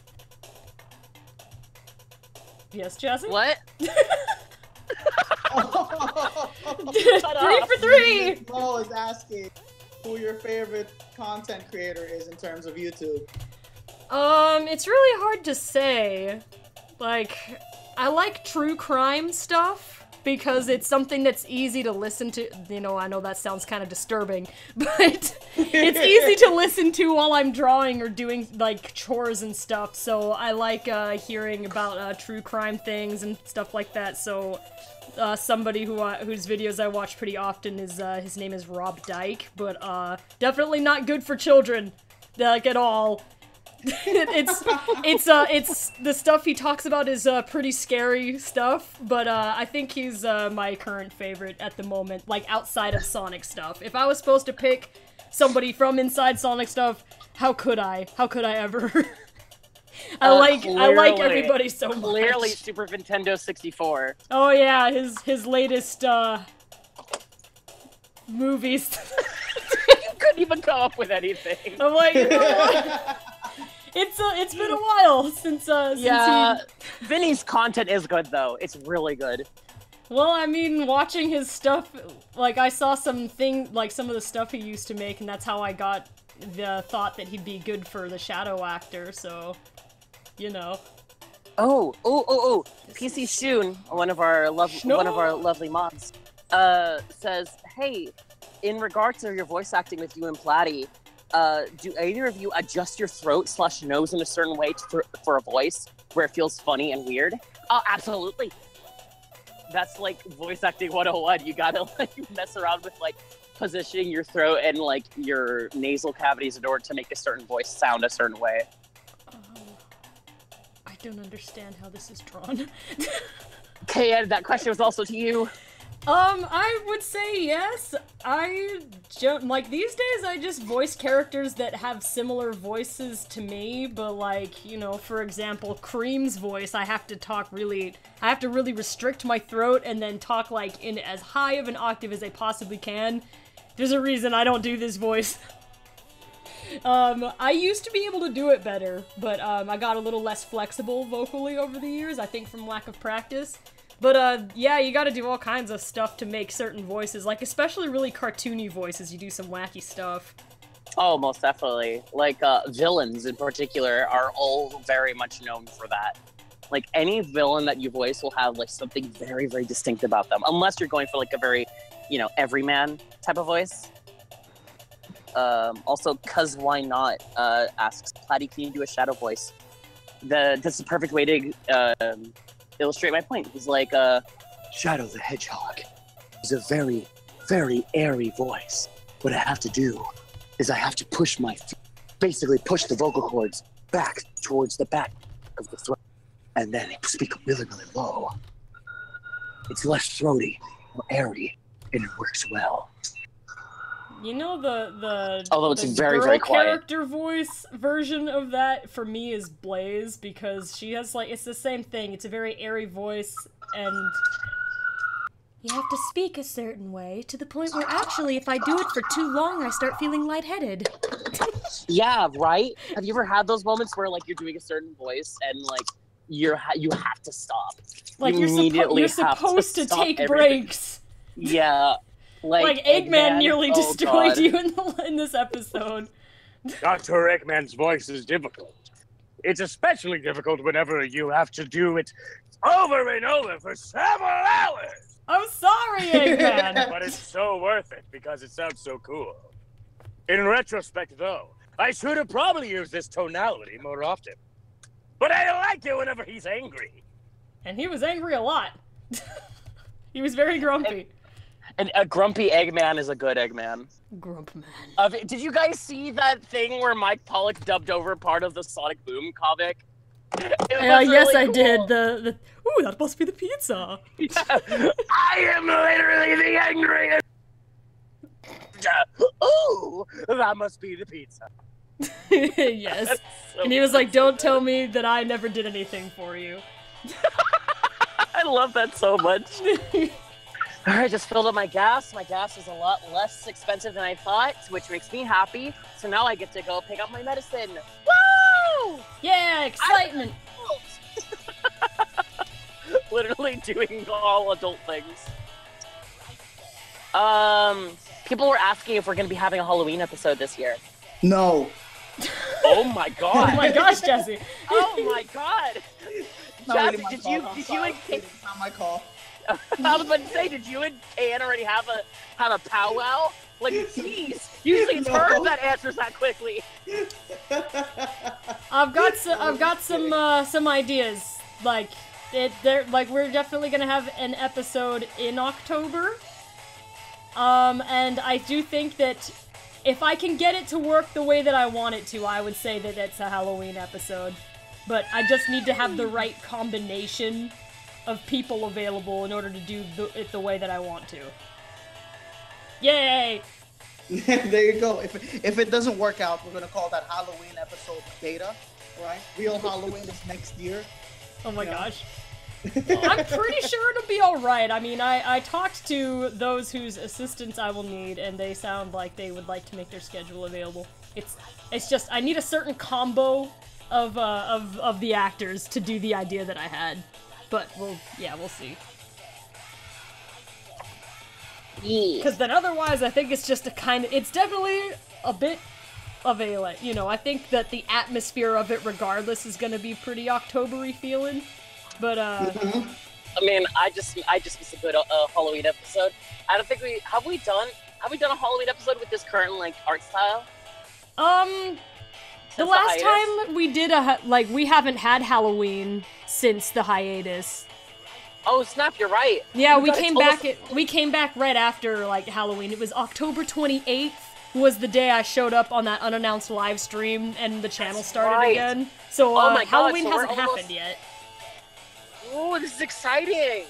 Yes, Jesse? What? 3 for 3! Mo is asking who your favorite content creator is in terms of YouTube. It's really hard to say. Like, I like true crime stuff because it's something that's easy to listen to. You know, I know that sounds kind of disturbing, but it's easy to listen to while I'm drawing or doing, like, chores and stuff. So I like hearing about true crime things and stuff like that. So somebody whose videos I watch pretty often is, his name is Rob Dyke, but definitely not good for children, like, at all. it's the stuff he talks about is pretty scary stuff, but I think he's my current favorite at the moment, like outside of Sonic stuff. If I was supposed to pick somebody from inside Sonic stuff, how could I ever? I like everybody so much. Clearly Super Nintendo 64. Oh yeah, his latest movies. You couldn't even come up with anything. I'm like, you know what? It's been a while since Vinny's content is good though. It's really good. Well, I mean, watching his stuff, like I saw some of the stuff he used to make, and that's how I got the thought that he'd be good for the shadow actor. So, you know. Oh! PC Shun, one of our lovely mods, says, "Hey, in regards to your voice acting with you and Platty, do either of you adjust your throat / nose in a certain way for a voice where it feels funny and weird?" Oh, absolutely. That's like voice acting 101. You gotta like mess around with like positioning your throat and like your nasal cavities in order to make a certain voice sound a certain way. I don't understand how this is drawn. Okay, and that question was also to you. I would say yes. Like, these days I just voice characters that have similar voices to me, but like, you know, for example, Cream's voice, I have to really restrict my throat and then talk like in as high of an octave as I possibly can. There's a reason I don't do this voice. I used to be able to do it better, but I got a little less flexible vocally over the years, I think from lack of practice. But, yeah, you gotta do all kinds of stuff to make certain voices, like, especially really cartoony voices, you do some wacky stuff. Oh, most definitely. Like, villains in particular are all very much known for that. Like, any villain that you voice will have, like, something very, very distinct about them, unless you're going for, like, a very, you know, everyman type of voice. Also, Cuz Why Not, asks, Platty, can you do a shadow voice? That's the perfect way to, illustrate my point. He's like, Shadow the Hedgehog is a very, very airy voice. What I have to do is I have to basically push the vocal cords back towards the back of the throat, and then speak really, really low. It's less throaty, more airy, and it works well. You know, although it's very, girl very quiet character voice version of that for me is Blaze, because she has like, it's the same thing. It's a very airy voice, and you have to speak a certain way to the point where actually, if I do it for too long, I start feeling lightheaded. Yeah, right? Have you ever had those moments where like you're doing a certain voice and like you have to stop? Like you're supposed to take everything. Breaks. Yeah. Like Eggman nearly destroyed you in this episode. Dr. Eggman's voice is difficult. It's especially difficult whenever you have to do it over and over for several hours. I'm sorry, Eggman. But it's so worth it because it sounds so cool. In retrospect, though, I should have probably used this tonality more often. But I like it whenever he's angry. And he was angry a lot. He was very grumpy. And a grumpy Eggman is a good Eggman. Grump Man. Did you guys see that thing where Mike Pollock dubbed over part of the Sonic Boom comic? Yes, I did. The ooh, that must be the pizza. Yeah. I am literally the angriest. Ooh, that must be the pizza. Yes. So and he was like, "Don't tell me that I never did anything for you." I love that so much. Alright, just filled up my gas. My gas is a lot less expensive than I thought, which makes me happy. So now I get to go pick up my medicine. Woo! Yeah, excitement! Literally doing all adult things. People were asking if we're going to be having a Halloween episode this year. No. Oh my god. Oh my gosh, Jesse. Oh my god. Jesse, really did you and Kane... It's not my call. I was about to say, did you and Kane already have a powwow? Like, jeez. Usually it's her that answers that quickly. I've got some ideas. Like we're definitely gonna have an episode in October. And I do think that if I can get it to work the way that I want it to, I would say that it's a Halloween episode. But I just need to have the right combination of people available in order to do it the way that I want to. Yay! There you go. If it doesn't work out, we're gonna call that Halloween episode beta, right? Real Halloween is next year. Oh my gosh. I'm pretty sure it'll be alright. I mean, I talked to those whose assistance I will need, and they sound like they would like to make their schedule available. It's just, I need a certain combo of the actors to do the idea that I had. But we'll see. Because then otherwise, I think it's just it's definitely a bit of a, you know, I think that the atmosphere of it regardless is gonna be pretty October-y feeling. But, I mean, I just miss a good Halloween episode. I don't think have we done a Halloween episode with this current, like, art style? The last time we did we haven't had Halloween since the hiatus. Oh snap! You're right. Yeah, we came back right after like Halloween. It was October 28th was the day I showed up on that unannounced live stream, and the channel started again. So Halloween hasn't happened yet. Oh, this is exciting.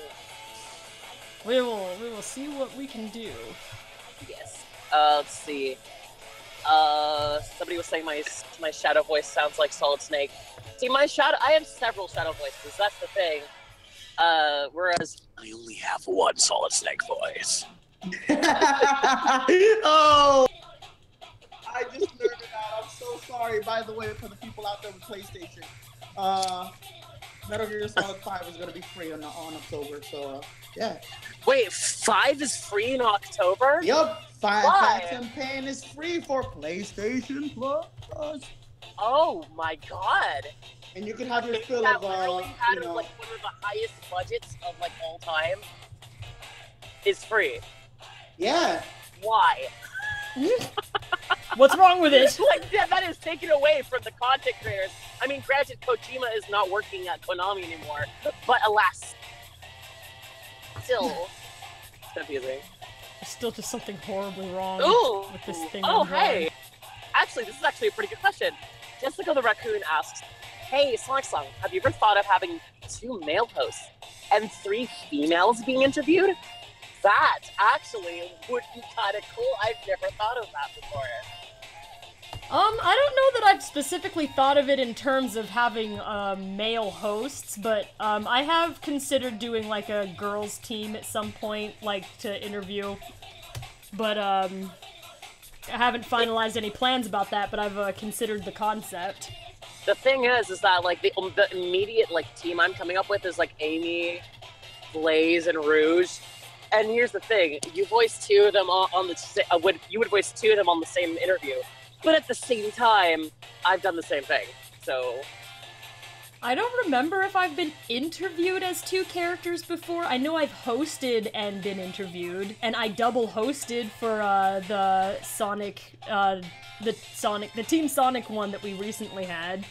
We will see what we can do. Yes. Let's see. Somebody was saying my shadow voice sounds like Solid Snake. See, I have several shadow voices. That's the thing. Whereas I only have one Solid Snake voice. Oh! I just nerded out. I'm so sorry, by the way, for the people out there with PlayStation. Metal Gear Solid 5 is going to be free on October, so, yeah. Wait, 5 is free in October? Yup, 5 Phantom Pain is free for PlayStation Plus. Oh my god. And you can have your fill of, like one of the highest budgets of like all time is free. Yeah. Why? What's wrong with it? Like that is taken away from the content creators. I mean, granted, Kojima is not working at Konami anymore, but alas, still, it's confusing. There's still just something horribly wrong with this thing. Oh, hey. Actually, this is actually a pretty good question. Jessica the Raccoon asks, hey, SonicSong, have you ever thought of having 2 male hosts and 3 females being interviewed? That actually would be kind of cool. I've never thought of that before. I don't know that I've specifically thought of it in terms of having male hosts, but I have considered doing like a girls team at some point, like to interview. But I haven't finalized any plans about that, but I've considered the concept. The thing is that like the immediate like team I'm coming up with is like Amy, Blaze, and Rouge. And here's the thing: you voice 2 of them you would voice 2 of them on the same interview, but at the same time, I've done the same thing. So I don't remember if I've been interviewed as 2 characters before. I know I've hosted and been interviewed, and I double hosted for the Team Sonic one that we recently had.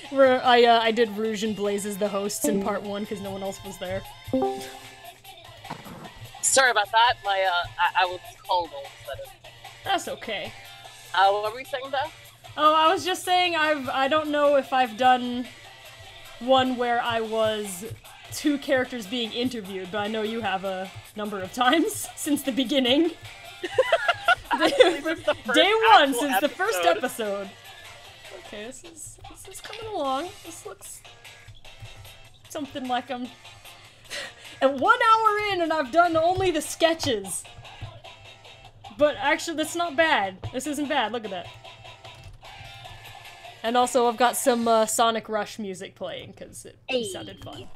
Where I did Rouge and Blaze as the hosts in part 1 because no one else was there. Sorry about that. I was cold all of a sudden. That's okay. What were we saying though? Oh, I was just saying I don't know if I've done one where I was 2 characters being interviewed, but I know you have a number of times since the beginning. Day 1 since the first episode. Okay, this is coming along. This looks something like I'm at 1 hour in and I've done only the sketches. But actually, that's not bad. This isn't bad. Look at that. And also, I've got some Sonic Rush music playing because it sounded fun.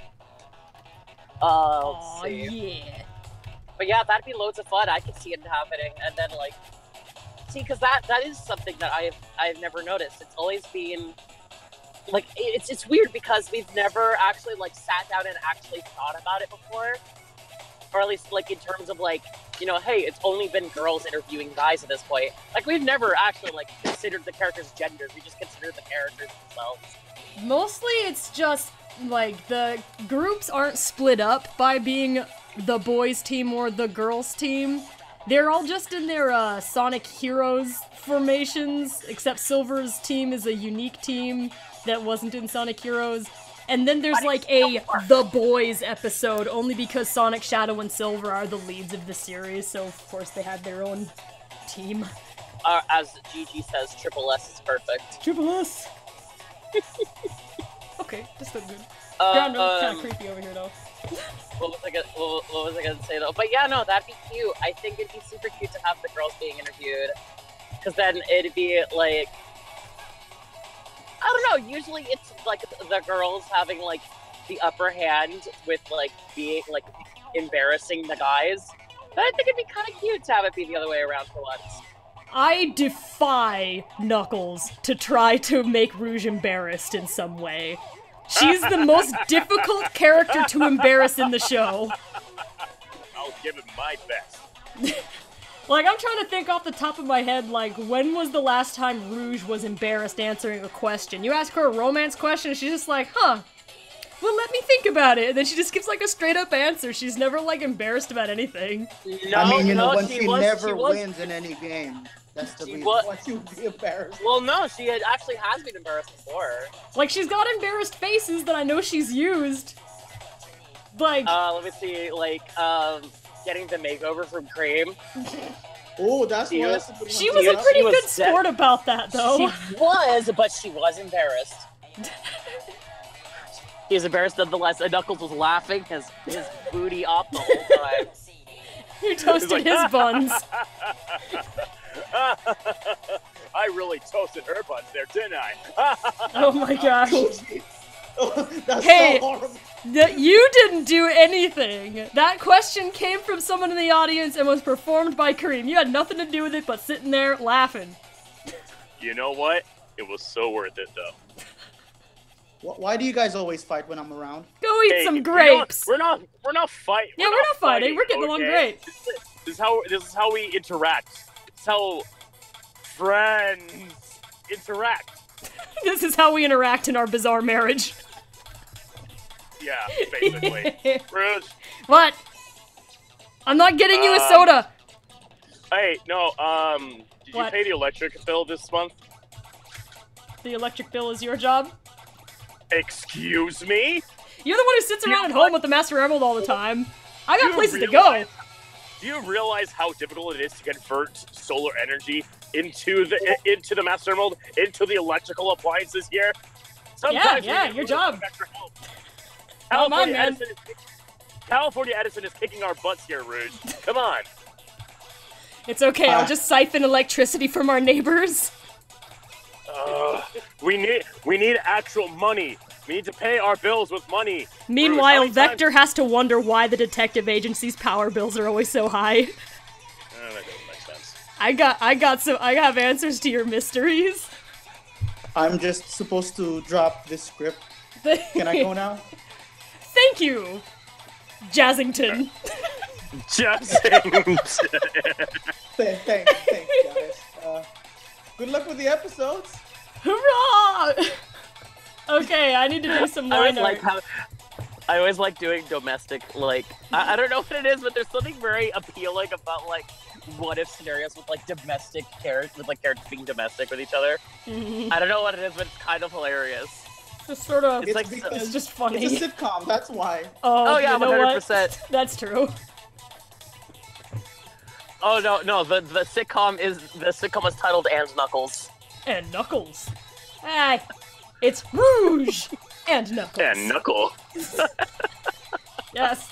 Oh, yeah. But yeah, that'd be loads of fun. I could see it happening, and then like, see, because that is something that I've never noticed. It's always been like it's weird because we've never actually like sat down and actually thought about it before, or at least like in terms of like, you know, hey, it's only been girls interviewing guys at this point. Like we've never actually like considered the characters' genders. We just consider the characters themselves. Mostly, it's just like the groups aren't split up by being the boys team or the girls team. They're all just in their Sonic Heroes formations, except Silver's team is a unique team that wasn't in Sonic Heroes. And then there's like a The Boys episode, only because Sonic, Shadow, and Silver are the leads of the series, so of course they had their own team. As Gigi says, Triple S is perfect. Triple S! Okay, this looks good. Ground kind of creepy over here though. What was I gonna say though? But yeah, no, that'd be cute. I think it'd be super cute to have the girls being interviewed, because then it'd be like, I don't know. Usually it's like the girls having like the upper hand with like being like embarrassing the guys. But I think it'd be kind of cute to have it be the other way around for once. I defy Knuckles to try to make Rouge embarrassed in some way. She's the most difficult character to embarrass in the show. I'll give it my best. Like, I'm trying to think off the top of my head, like, when was the last time Rouge was embarrassed answering a question? You ask her a romance question, and she's just like, huh, well, let me think about it. And then she just gives, like, a straight-up answer. She's never, like, embarrassed about anything. No, I mean, you know, no, when she never wins in any game, that's the reason why she would be embarrassed. Well, no, she actually has been embarrassed before. Like, she's got embarrassed faces that I know she's used. Like... let me see, like, getting the makeover from Cream. Oh, that's she was a pretty good sport about that, though. She was, but she was embarrassed. He was embarrassed nonetheless, and Knuckles was laughing his booty off the whole time. You toasted his buns. I really toasted her buns there, didn't I? Oh my gosh. That's hey, so horrible. You didn't do anything. That question came from someone in the audience and was performed by Kareem. You had nothing to do with it but sitting there laughing. You know what? It was so worth it, though. Why do you guys always fight when I'm around? Go eat some grapes. We're not fighting. Yeah, we're not fighting. We're getting along great. This is how we interact. It's how friends interact. This is how we interact in our bizarre marriage. Yeah, basically. Rouge. What? I'm not getting you a soda. Hey, no, did you pay the electric bill this month? The electric bill is your job? Excuse me? You're the one who sits around at home with the Master Emerald all the time. I got places to go. Do you realize how difficult it is to convert solar energy into the Master Emerald, into the electrical appliances here? Sometimes yeah, your job. California Edison is kicking our butts here, Rouge. Come on. It's okay, I'll just siphon electricity from our neighbors. We need actual money. We need to pay our bills with money. Meanwhile, Vector has to wonder why the detective agency's power bills are always so high. That doesn't make sense. I have answers to your mysteries. I'm just supposed to drop this script. Can I go now? Thank you, Jazzington. Jazzington. Thanks, guys. Good luck with the episodes. Hurrah! Okay, I need to do some I always line like art. I always like doing domestic, like, I don't know what it is, but there's something very appealing about, like, what-if scenarios with, like, domestic characters, with, like, characters being domestic with each other. I don't know what it is, but it's kind of hilarious. Just sort of, It's like, it's just funny. It's a sitcom, that's why. Oh, yeah, you know 100%. what? That's true. Oh, no, the sitcom is titled And Knuckles. And Knuckles. Ah, it's Rouge and Knuckles. And Knuckle. Yes.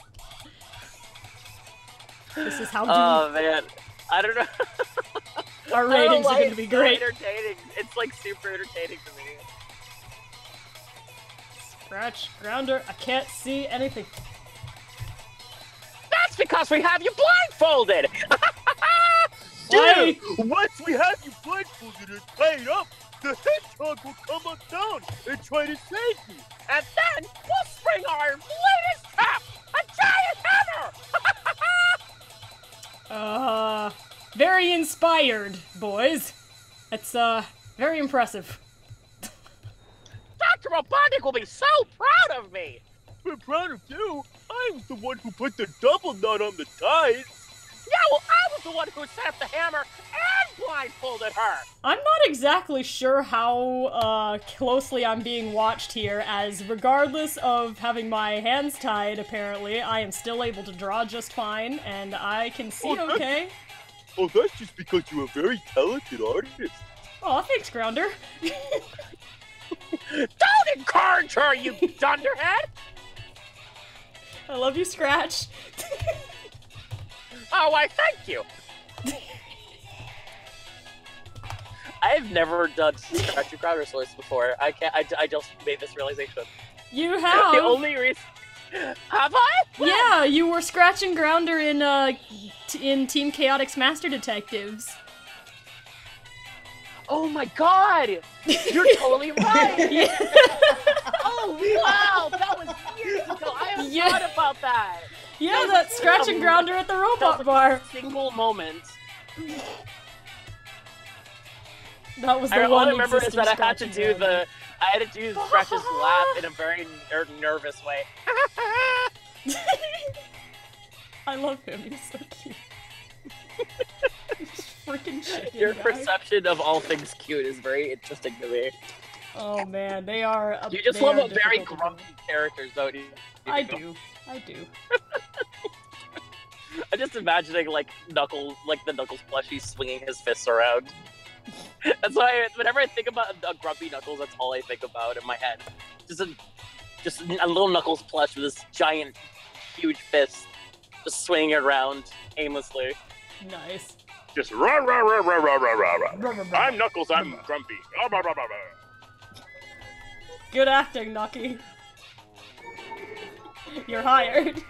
This is how Oh, man. I don't know. our ratings are going to be It's so great. entertaining. It's, like, super entertaining to me. Scratch, grounder, I can't see anything. That's because we have you blindfolded! Why? Dude, once we have you blindfolded and tied up, the hedgehog will come up down and try to save you. And then we'll spring our latest trap! A giant hammer! Very inspired, boys. It's, very impressive. Dr. Robotnik will be so proud of me! We're proud of you. I was the one who put the double knot on the ties. Yeah, well, I was the one who set up the hammer and blindfolded her! I'm not exactly sure how, closely I'm being watched here, as regardless of having my hands tied, apparently, I am still able to draw just fine, and I can see okay. Oh, that's just because you're a very talented artist. Aw, thanks, Grounder. Don't encourage her, you dunderhead! I love you, Scratch. Oh, why, thank you! I've never done Scratch Your Grounder voice before. I just made this realization. You have. The only reason... Have I? When? Yeah, you were Scratch and Grounder in, in Team Chaotix Master Detectives. Oh my god! You're totally right! Yeah. Oh wow! That was years ago! I haven't thought about that! Yeah, that's Scratch and Grounder at the robot bar. Single moment. That was the All one I remember is that I had Scratch to and do Grounder. I had to do Scratch's laugh in a very nervous way. I love him, he's so cute. He's freaking chicken Your guy. perception of all things cute is very interesting to me. Oh man, they are. You just they love are a very difficult to grumpy characters, don't you? I do. I do. I'm just imagining like Knuckles, like the Knuckles plushie swinging his fists around. That's why whenever I think about a grumpy Knuckles, that's all I think about in my head. Just a little Knuckles plush with this giant, huge fist, just swinging around aimlessly. Nice. Just rah rah rah rah rah rah rah rah. I'm Knuckles. I'm grumpy. Rah, rah, rah, rah, rah. Good acting, Nucky. You're hired.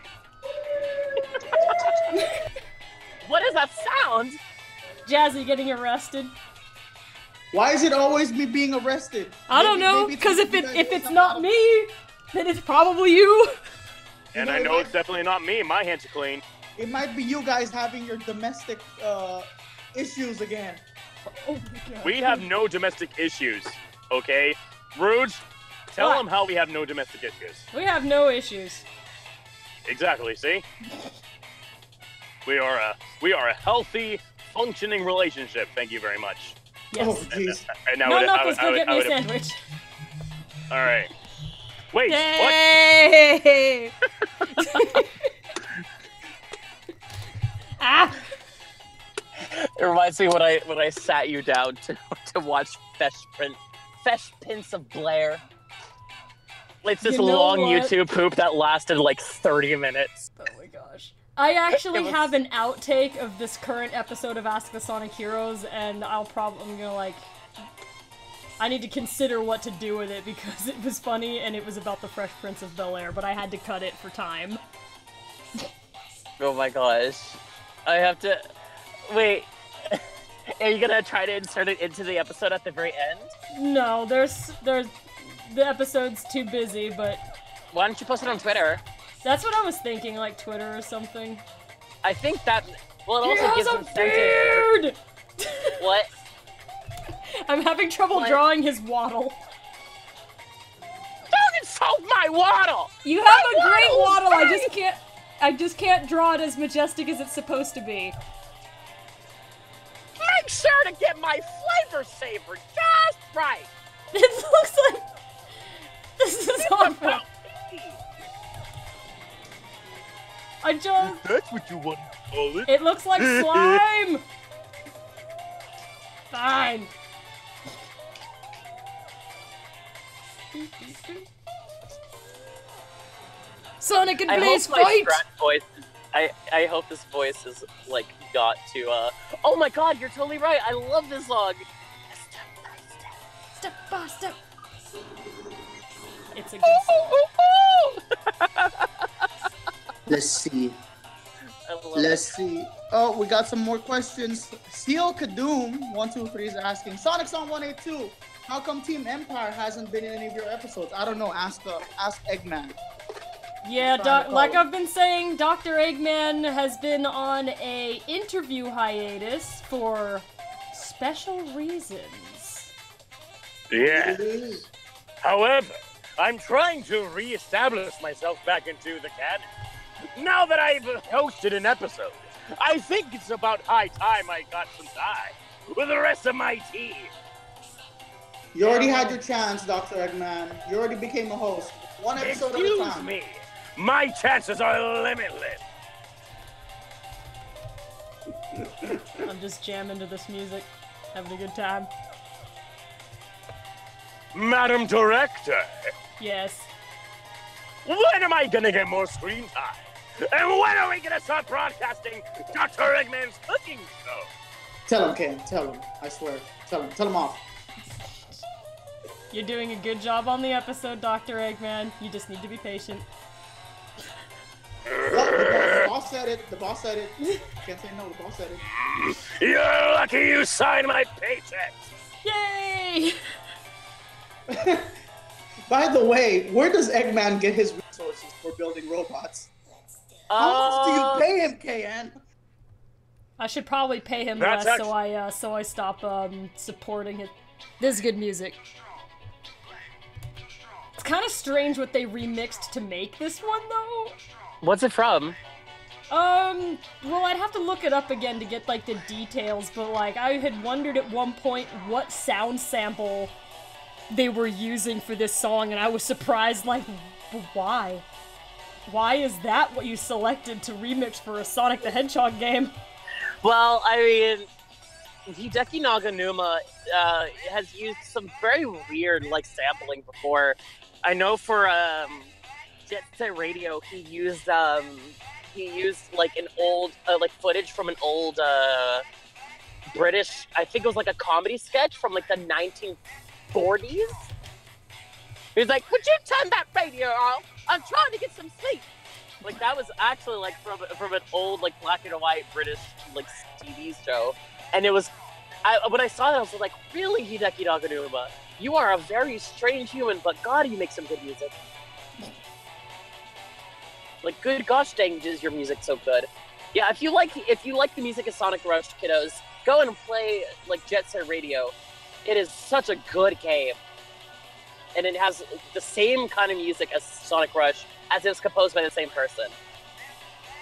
What is that sound? Jazzy getting arrested. Why is it always me being arrested? I don't know, because if it's not me, then it's probably you. And I know it's definitely not me. My hands are clean. It might be you guys having your domestic issues again. Oh my god. We have no domestic issues, okay? Rouge, tell What? them how we have no domestic issues. We have no issues. Exactly, see? We are a healthy, functioning relationship. Thank you very much. Yes. Oh, jeez. And now No, I would- Knuckles, I go would- get I me a would- sandwich. All right. Wait, what? Yay! Ah! It reminds me when I sat you down to watch Fesh Prince of Blair. It's this You know long what? YouTube poop that lasted like 30 minutes. Oh my gosh. I actually It was- have an outtake of this current episode of Ask the Sonic Heroes, and I'm gonna like... I need to consider what to do with it because it was funny and it was about the Fresh Prince of Bel-Air, but I had to cut it for time. Oh my gosh. I have to... Wait. Are you gonna try to insert it into the episode at the very end? No, there's the episode's too busy, but Why don't you post it on Twitter? that's what I was thinking, like Twitter or something. I think that... Well, it He also has gives a incentive... beard! What? I'm having trouble What? drawing his waddle. my waddle! You have a great waddle. I just can't draw it as majestic as it's supposed to be. Make sure to get my flavor saver just right. It looks like this is awful. That's what you want to call it. It looks like slime. Fine. Sonic and Blaze fight! I hope this voice is like got to oh my god, you're totally right. I love this song. Step by step. It's a good song. Let's see. Let's see. Oh, we got some more questions. Seal Kadoom 123 is asking, SonicSong182, how come Team Empire hasn't been in any of your episodes? I don't know. Ask Eggman. Yeah, like I've been saying, Dr. Eggman has been on a interview hiatus for special reasons. Yes. However, I'm trying to re-establish myself back into the canon. Now that I've hosted an episode, I think it's about high time I got some time with the rest of my team. You already had your chance, Dr. Eggman. You already became a host. One episode at a time. Excuse me. My chances are limitless. I'm just jamming to this music, having a good time. Madam Director, Yes. when am I gonna get more screen time? And when are we gonna start broadcasting Dr. Eggman's cooking show? Tell him, Ken. Tell him. I swear. Tell him. Tell him off. You're doing a good job on the episode, Dr. Eggman. You just need to be patient. The boss said it. The boss said it. Can't say no. The boss said it. You're lucky you signed my paycheck. Yay! By the way, where does Eggman get his resources for building robots? How much do you pay him, KN? I should probably pay him That's less so I stop supporting it. This is good music. It's kind of strange what they remixed to make this one though. What's it from? Well, I'd have to look it up again to get like the details, but like I had wondered at one point what sound sample they were using for this song, and I was surprised, like, why? Why is that what you selected to remix for a Sonic the Hedgehog game? Well, I mean, Hideki Naganuma has used some very weird, like, sampling before. I know for Jet Set Radio, he used like an old like footage from an old British, I think it was like a comedy sketch from like the 1940s. He was like, "Would you turn that radio off? I'm trying to get some sleep." Like that was actually like from an old like black and white British like TV show, and it was. When I saw that, I was like, "Really, Hideki Naganuma? You are a very strange human, but God, you make some good music." Like, good gosh dang, is your music so good? Yeah, if you like the music of Sonic Rush, kiddos, go and play like Jet Set Radio. It is such a good game, and it has the same kind of music as Sonic Rush, as it was composed by the same person.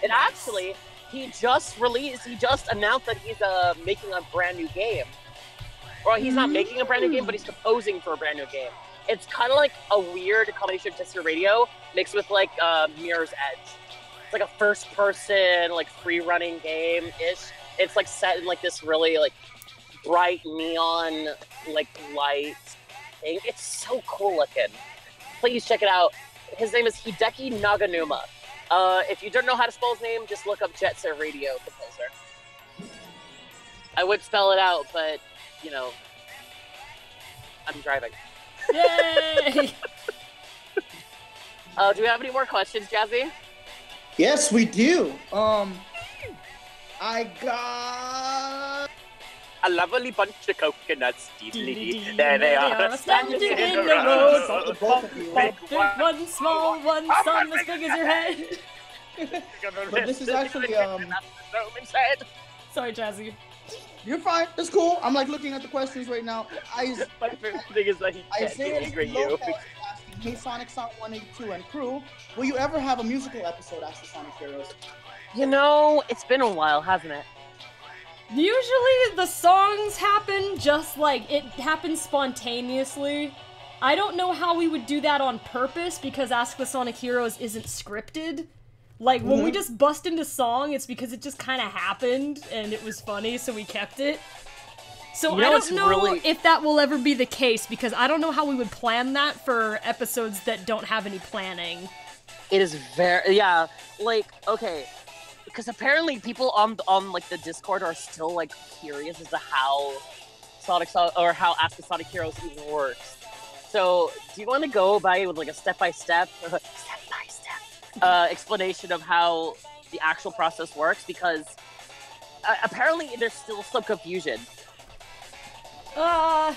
And actually, he just announced that he's making a brand new game. Or he's not making a brand new game, but he's composing for a brand new game. It's kind of like a weird combination of Jet Set Radio mixed with like Mirror's Edge. It's like a first-person, like free-running game-ish. It's like set in like this really like bright neon like light thing. It's so cool looking. Please check it out. His name is Hideki Naganuma. If you don't know how to spell his name, just look up Jet Set Radio composer. I would spell it out, but you know, I'm driving. Yay! Do we have any more questions, Jazzy? Yes, we do. I got A lovely bunch of coconuts. There they are, standing in the road. Big one, small one, some as big as your head. But this is actually Sorry, Jazzy. You're fine. That's cool. I'm like looking at the questions right now. My favorite thing is that he can't Isaiah angry you. Lopez asking, hey SonicSong182 and crew, will you ever have a musical episode as the Sonic Heroes? You know, it's been a while, hasn't it? Usually the songs happen just like it happens spontaneously. I don't know how we would do that on purpose because Ask the Sonic Heroes isn't scripted. Like, when we just bust into song, it's because it just kind of happened and it was funny, so we kept it. So I don't know if that will ever be the case because I don't know how we would plan that for episodes that don't have any planning. It is very, yeah, like, okay. Because apparently people on like the Discord are still like curious as to how how Ask the Sonic Heroes even works. So, do you want to go by with like a step-by-step explanation of how the actual process works? Because apparently there's still some confusion. Well,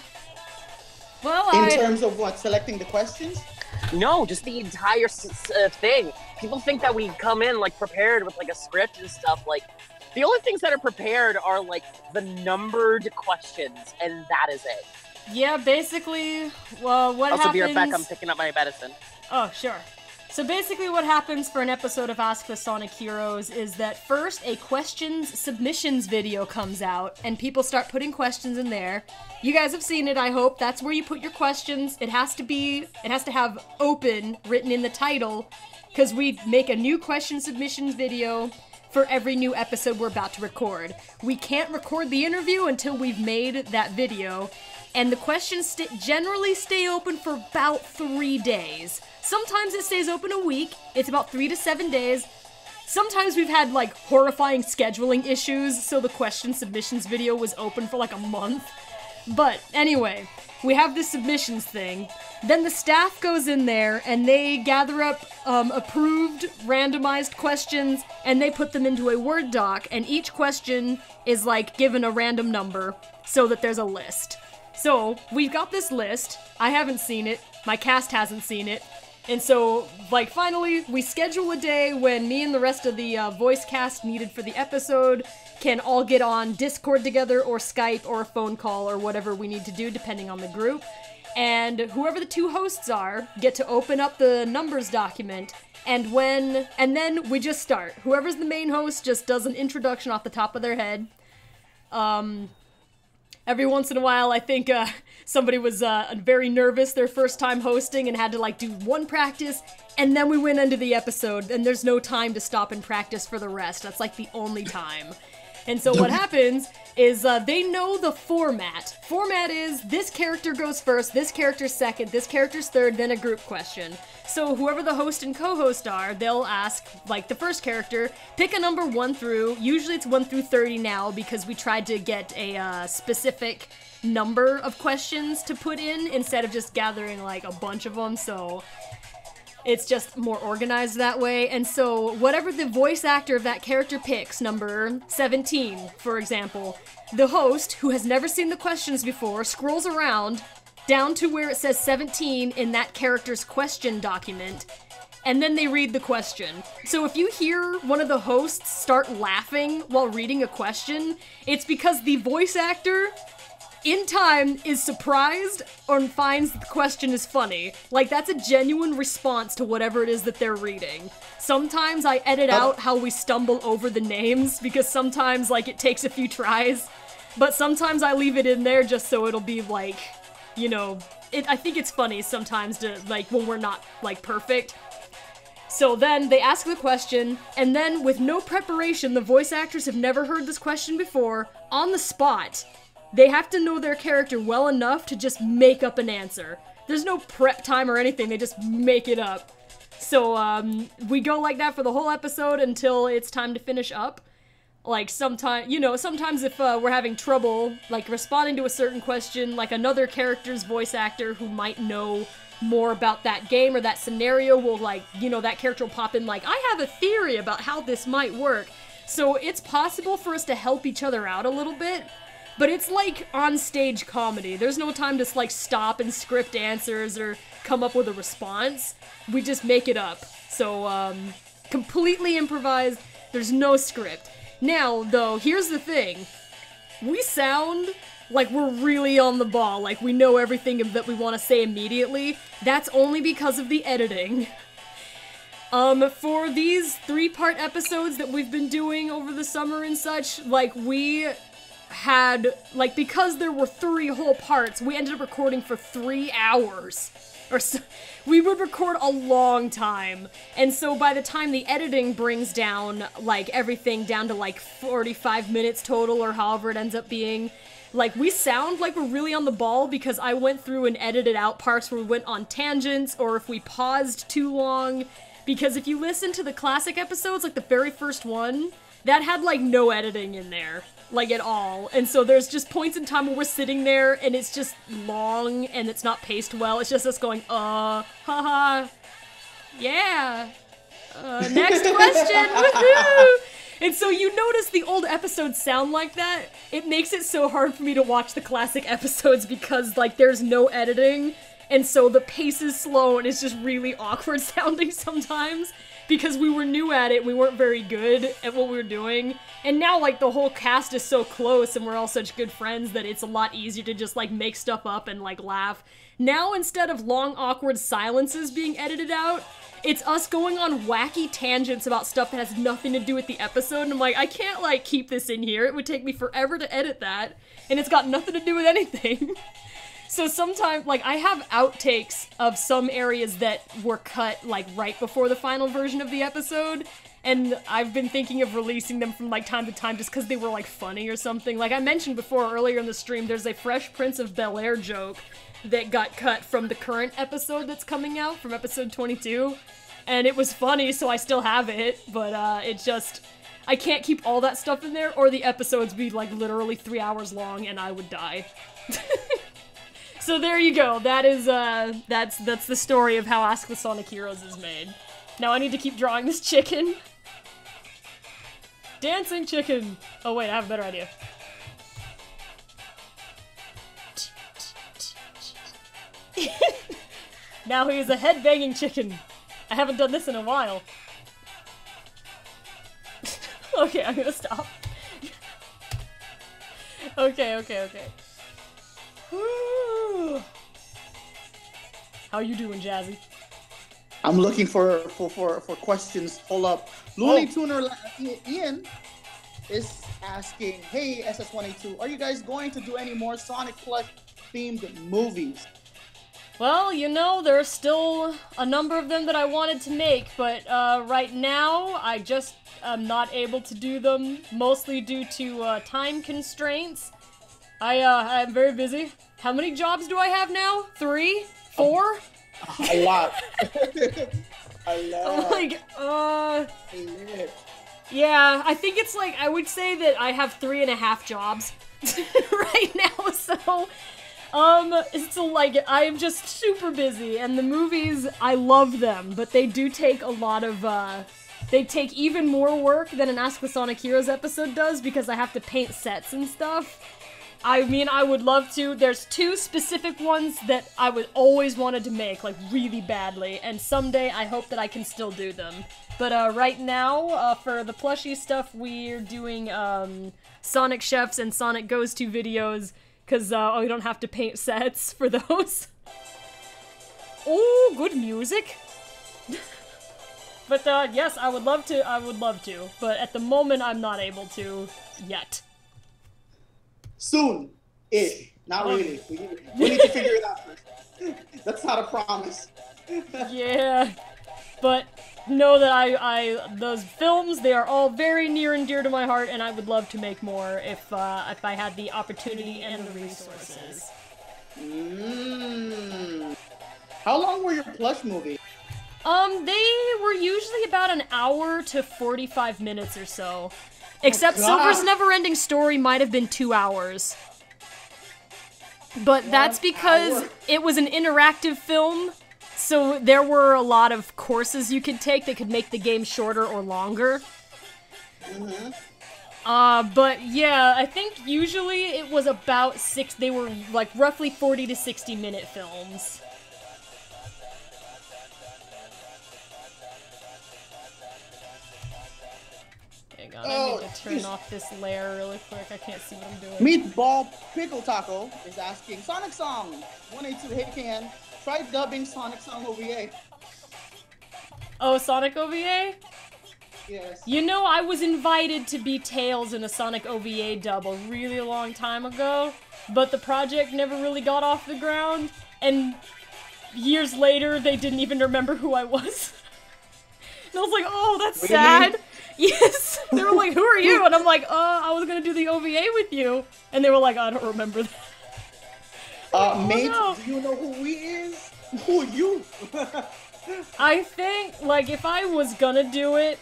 in terms of what, selecting the questions? No, just the entire thing. People think that we come in like prepared with like a script and stuff. Like, the only things that are prepared are like the numbered questions, and that is it. Yeah, basically, well, what happens... Also, be right back, I'm picking up my medicine. Oh, sure. So basically what happens for an episode of Ask the Sonic Heroes is that first a questions submissions video comes out, and people start putting questions in there. You guys have seen it, I hope. That's where you put your questions. It has to have open written in the title, because we make a new question submissions video for every new episode we're about to record. We can't record the interview until we've made that video, and the questions generally stay open for about 3 days. Sometimes it stays open a week. It's about 3 to 7 days. Sometimes we've had, like, horrifying scheduling issues, so the question submissions video was open for, like, a month. But, anyway, we have this submissions thing. Then the staff goes in there, and they gather up approved, randomized questions, and they put them into a Word doc, and each question is, like, given a random number, so that there's a list. So, we've got this list. I haven't seen it. My cast hasn't seen it. And so, like, finally, we schedule a day when me and the rest of the voice cast needed for the episode can all get on Discord together, or Skype, or a phone call, or whatever we need to do, depending on the group. And whoever the two hosts are get to open up the numbers document, and then we just start. Whoever's the main host just does an introduction off the top of their head. Every once in a while, I think somebody was very nervous their first time hosting and had to, like, do one practice, and then we went into the episode, and there's no time to stop and practice for the rest. That's, like, the only time. And so what happens is they know the format. Format is this character goes first, this character's second, this character's third, then a group question. So whoever the host and co-host are, they'll ask, like, the first character, pick a number 1 through, usually it's 1 through 30 now, because we tried to get a specific number of questions to put in, instead of just gathering, like, a bunch of them, so it's just more organized that way. And so whatever the voice actor of that character picks, number 17, for example, the host, who has never seen the questions before, scrolls around down to where it says 17 in that character's question document, and then they read the question. So if you hear one of the hosts start laughing while reading a question, it's because the voice actor in time is surprised or finds the question is funny. Like, that's a genuine response to whatever it is that they're reading. Sometimes I edit out how we stumble over the names, because sometimes, like, it takes a few tries. But sometimes I leave it in there just so it'll be, like, you know, I think it's funny sometimes to, like, when we're not, like, perfect. So then they ask the question, and then with no preparation, the voice actors have never heard this question before, on the spot, they have to know their character well enough to just make up an answer. There's no prep time or anything, they just make it up. So, we go like that for the whole episode until it's time to finish up. Like, sometimes if we're having trouble, like, responding to a certain question, like, another character's voice actor who might know more about that game or that scenario will, like, that character will pop in like, I have a theory about how this might work. So it's possible for us to help each other out a little bit. But it's like on-stage comedy. There's no time to, like, stop and script answers or come up with a response. We just make it up. So, completely improvised. There's no script. Now, though, here's the thing. We sound like we're really on the ball, like we know everything that we want to say immediately, that's only because of the editing. For these 3-part episodes that we've been doing over the summer and such, like, we had, like, because there were 3 whole parts, we ended up recording for 3 hours. Or so, we would record a long time. And so by the time the editing brings down, like, everything down to, like, 45 minutes total, or however it ends up being, like, we sound like we're really on the ball because I went through and edited out parts where we went on tangents, or if we paused too long. Because if you listen to the classic episodes, like the very first one, that had, like, no editing in there. Like, at all. And so there's just points in time where we're sitting there, and it's just long, and it's not paced well. It's just us going, haha, yeah. Next question, woohoo! And so you notice the old episodes sound like that. It makes it so hard for me to watch the classic episodes because, like, there's no editing. And so the pace is slow and it's just really awkward sounding sometimes because we were new at it, we weren't very good at what we were doing. And now, like, the whole cast is so close and we're all such good friends that it's a lot easier to just, like, make stuff up and, like, laugh. Now, instead of long, awkward silences being edited out, it's us going on wacky tangents about stuff that has nothing to do with the episode, and I'm like, I can't, like, keep this in here. It would take me forever to edit that, and it's got nothing to do with anything. So sometimes, like, I have outtakes of some areas that were cut, like, right before the final version of the episode, and I've been thinking of releasing them from, like, time to time just because they were, like, funny or something. Like I mentioned before earlier in the stream, there's a Fresh Prince of Bel-Air joke that got cut from the current episode that's coming out, from episode 22, and it was funny, so I still have it, but, it just... I can't keep all that stuff in there, or the episodes be, like, literally 3 hours long, and I would die. So there you go. That is, that's the story of how Ask the Sonic Heroes is made. Now I need to keep drawing this chicken. Dancing chicken! Oh wait, I have a better idea. Now he is a head-banging chicken. I haven't done this in a while. Okay, I'm gonna stop. Okay. Woo. How you doing, Jazzy? I'm looking for questions. Hold up. Looney Tuner Ian is asking, hey, SS182, are you guys going to do any more Sonic Plus themed movies? Well, you know, there's still a number of them that I wanted to make, but right now I just am not able to do them, mostly due to time constraints. I'm very busy. How many jobs do I have now? 3? 4? A lot. A lot. Like, yeah, I think it's like, I would say that I have 3.5 jobs right now, so, like, I'm just super busy, and the movies, I love them, but they do take a lot of, they take even more work than an Ask the Sonic Heroes episode does, because I have to paint sets and stuff. I mean, I would love to. There's 2 specific ones that I would always wanted to make, like, really badly, and someday I hope that I can still do them. But, right now, for the plushie stuff, we're doing, Sonic Chefs and Sonic Goes To videos, because, we don't have to paint sets for those. Oh, good music! But, yes, I would love to, but at the moment, I'm not able to, yet. Soon-ish. Not really. We need to figure it out first. That's not a promise. Yeah. But know that those films, they are all very near and dear to my heart, and I would love to make more if I had the opportunity and the resources. How long were your plush movies? They were usually about an hour to 45 minutes or so. Except Silver's Never-Ending Story might have been 2 hours. But that's because it was an interactive film, so there were a lot of courses you could take that could make the game shorter or longer. But yeah, I think usually it was about they were like roughly 40 to 60 minute films. Hang on, I need to turn off this layer really quick. I can't see what I'm doing. Meatball Pickle Taco is asking, Sonic Song 182, hey Ken, try dubbing Sonic Song OVA. Oh, Sonic OVA? Yes. You know, I was invited to be Tails in a Sonic OVA dub a really long time ago, but the project never really got off the ground, and years later, they didn't even remember who I was. And I was like, oh, that's sad. Yes. They were like, who are you? And I'm like, I was gonna do the OVA with you. And they were like, I don't remember that. Mate, no. do you know who he is? Who are you? I think, like, if I was gonna do it,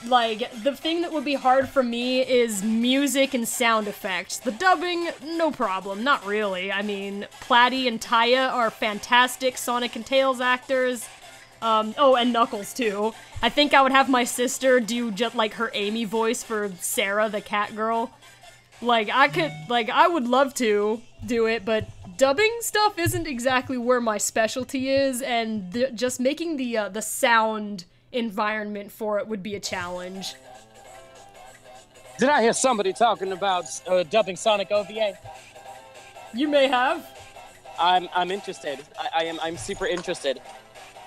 like, the thing that would be hard for me is music and sound effects. The dubbing, no problem, not really. I mean, Platy and Taya are fantastic Sonic and Tails actors. Oh, and Knuckles, too. I think I would have my sister do just, like, her Amy voice for Sarah, the cat girl. Like, I would love to do it, but dubbing stuff isn't exactly where my specialty is, and just making the sound environment for it would be a challenge. Did I hear somebody talking about dubbing Sonic OVA? You may have. I'm interested. I'm super interested.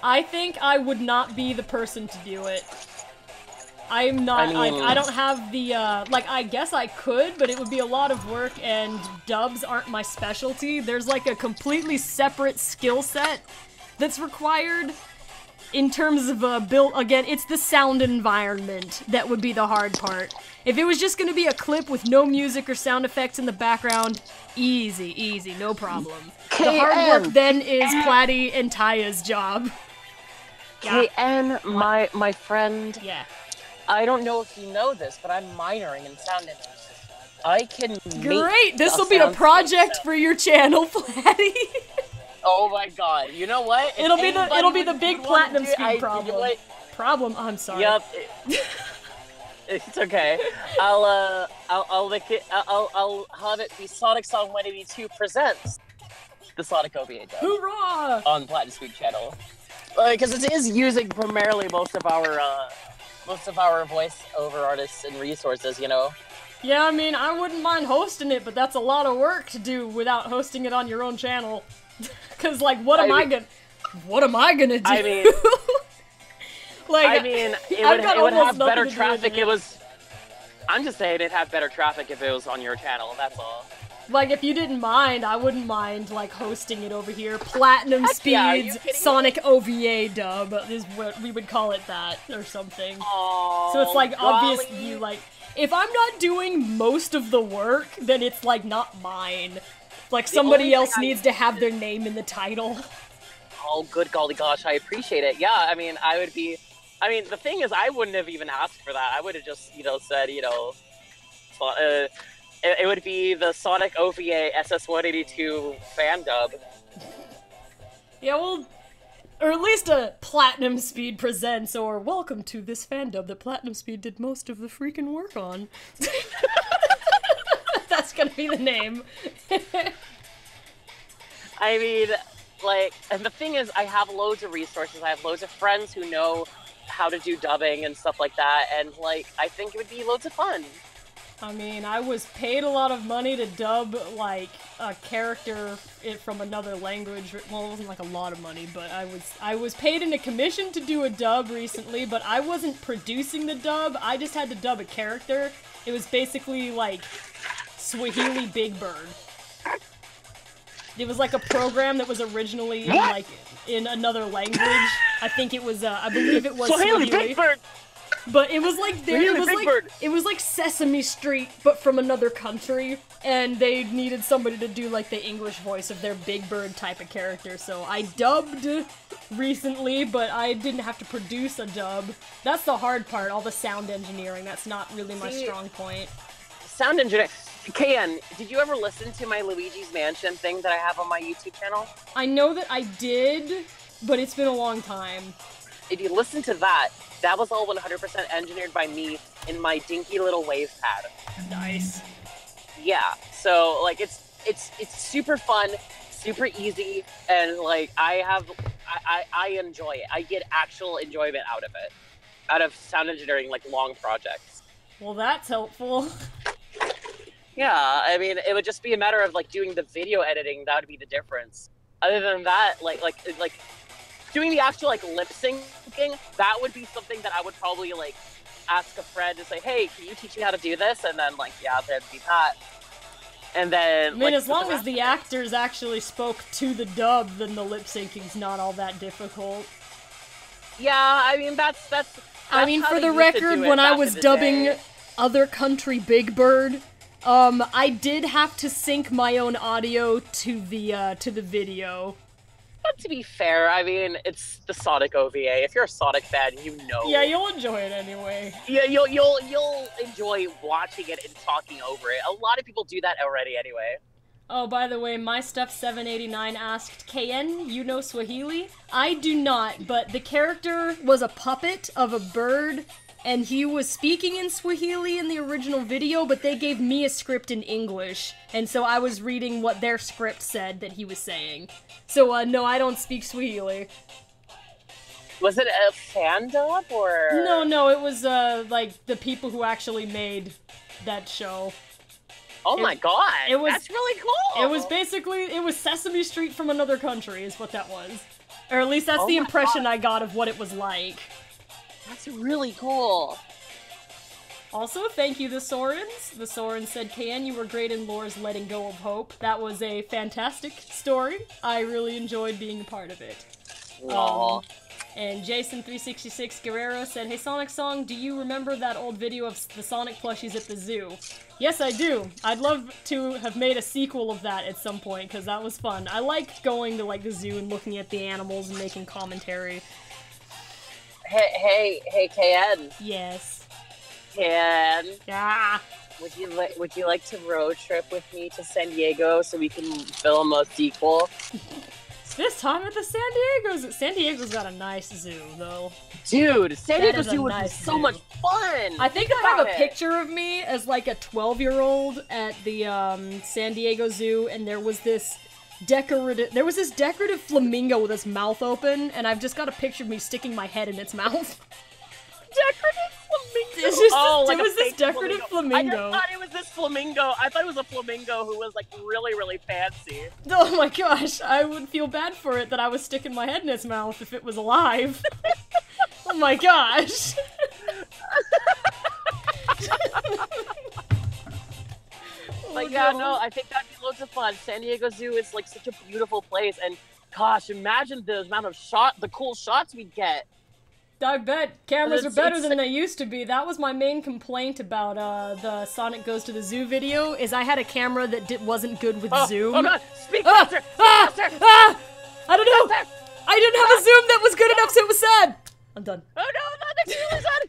I think I would not be the person to do it. I'm not, I don't have the, like, I guess I could, but it would be a lot of work, and dubs aren't my specialty. There's, like, a completely separate skill set that's required in terms of, again, it's the sound environment that would be the hard part. If it was just gonna be a clip with no music or sound effects in the background, easy, no problem. The hard work then is Platy and Taya's job. Yeah. KN, my friend. Yeah. I don't know if you know this, but I'm minoring in sound engineering. I can Great! This will be a project for your channel, Platy. Oh my god! You know what? It'll be the big platinum speed problem. Problem? I'm sorry. Yep. It's okay. I'll have it be SonicSong182 presents the Sonic OVA dub. Hoorah! On Platinum Speed channel. Because it is using primarily most of our voice-over artists and resources, you know? Yeah, I mean, I wouldn't mind hosting it, but that's a lot of work to do without hosting it on your own channel. Cause, like, what am I gonna do? I mean, like, it would have better traffic. I'm just saying it'd have better traffic if it was on your channel, that's all. Like, if you didn't mind, I wouldn't mind, like, hosting it over here. Platinum Speeds Sonic OVA dub is what we would call it, that, or something. Aww, so it's, like, golly. obvious you, like, if I'm not doing most of the work, then it's, like, not mine. Like, somebody else needs to have their name in the title. Oh, good golly gosh, I appreciate it. Yeah, I mean, the thing is, I wouldn't have even asked for that. I would have just, said, it would be the Sonic OVA SS182 fan dub. Yeah, well, or at least a Platinum Speed presents, or welcome to this fan dub that Platinum Speed did most of the freaking work on. That's gonna be the name. I mean, like, and the thing is, I have loads of resources. I have loads of friends who know how to do dubbing and stuff like that, and, like, I think it would be loads of fun. I mean, I was paid a lot of money to dub, like, a character from another language. Well, it wasn't, like, a lot of money, but I was paid in a commission to do a dub recently, but I wasn't producing the dub. I just had to dub a character. It was basically, like, Swahili Big Bird. It was, like, a program that was originally in, like, in another language. I think it was, I believe it was Swahili. Big Bird! But it was like it was like Sesame Street, but from another country, and they needed somebody to do like the English voice of their Big Bird type of character. So I dubbed recently, but I didn't have to produce a dub. That's the hard part, all the sound engineering. That's not really my strong point. Sound engineering. KN, did you ever listen to my Luigi's Mansion thing that I have on my YouTube channel? I know that I did, but it's been a long time. If you listen to that, that was all 100% engineered by me in my dinky little wave pad. Nice. Yeah, so, like, it's super fun, super easy, and, like, I enjoy it. I get actual enjoyment out of it. Out of sound engineering, like, long projects. Well, that's helpful. Yeah, I mean, it would just be a matter of like doing the video editing. That would be the difference. Other than that, like doing the actual like lip syncing, that would be something that I would probably like ask a friend to say, "Hey, can you teach me how to do this?" And then like, yeah, there'd be that. And then, I mean, as long as the actors actually spoke to the dub, then the lip syncing's not all that difficult. Yeah, I mean, that's I mean, for the record, when I was dubbing other country Big Bird, I did have to sync my own audio to the video. But to be fair, I mean, it's the Sonic OVA. If you're a Sonic fan, you know. Yeah, you'll enjoy it anyway. Yeah, you'll enjoy watching it and talking over it. A lot of people do that already anyway. Oh, by the way, MyStuff789 asked, KN, you know Swahili? I do not, but the character was a puppet of a bird, and he was speaking in Swahili in the original video, but they gave me a script in English, and so I was reading what their script said that he was saying. So, no, I don't speak Swahili. Was it a fan dub, or...? No, it was, like, the people who actually made that show. Oh my god, that's really cool! It was basically, it was Sesame Street from another country, is what that was. Or at least that's the impression I got of what it was like. That's really cool. Also, thank you, the Sorens. The Sorens said, KN, you were great in Lore's Letting Go of Hope. That was a fantastic story. I really enjoyed being a part of it. And Jason366 Guerrero said, hey, Sonic Song, do you remember that old video of the Sonic plushies at the zoo? Yes, I do. I'd love to have made a sequel of that at some point, because that was fun. I liked going to, like, the zoo and looking at the animals and making commentary. Hey, KN. Yes. KN. Yeah. Would you like to road trip with me to San Diego so we can film a sequel? This time at the San Diego's got a nice zoo, though. Dude, San Diego Zoo would be so much fun! I think I have a picture of me as, like, a 12-year-old at the, San Diego Zoo, and there was this decorative flamingo with its mouth open, and I've just got a picture of me sticking my head in its mouth. Decorative flamingo? It was this decorative flamingo. I thought it was this flamingo. I thought it was a flamingo who was, like, really, really fancy. Oh my gosh, I would feel bad for it that I was sticking my head in its mouth if it was alive. Oh my gosh. But yeah, no, I think that'd be loads of fun. San Diego Zoo is, like, such a beautiful place, and gosh, imagine the amount of the cool shots we'd get. I bet cameras are better than they used to be. That was my main complaint about the Sonic Goes to the Zoo video, is I had a camera that wasn't good with zoom. Oh god, speak faster! Faster! I don't know! I didn't have a zoom that was good enough, so it was sad! I'm done. Oh no, that makes me really sad!